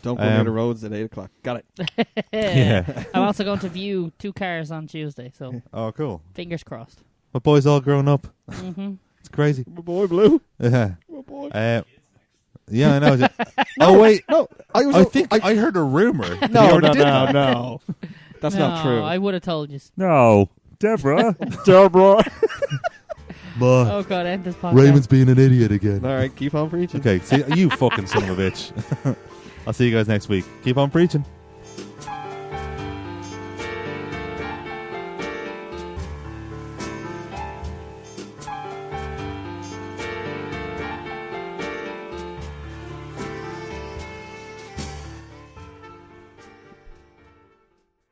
Don't go near the roads at 8 o'clock. Got it. Yeah. I'm also going to view 2 cars on Tuesday, so Oh, cool. fingers crossed. My boy's all grown up. Mm-hmm. It's crazy. My boy Blue. Yeah. My boy. Yeah, I know. Oh, wait. No, I think I heard a rumor. No. That's not true. I would have told you. No. Deborah. Deborah. Oh, God, end this podcast. Raymond's being an idiot again. All right, keep on preaching. Okay, see, you fucking son of a bitch. I'll see you guys next week. Keep on preaching.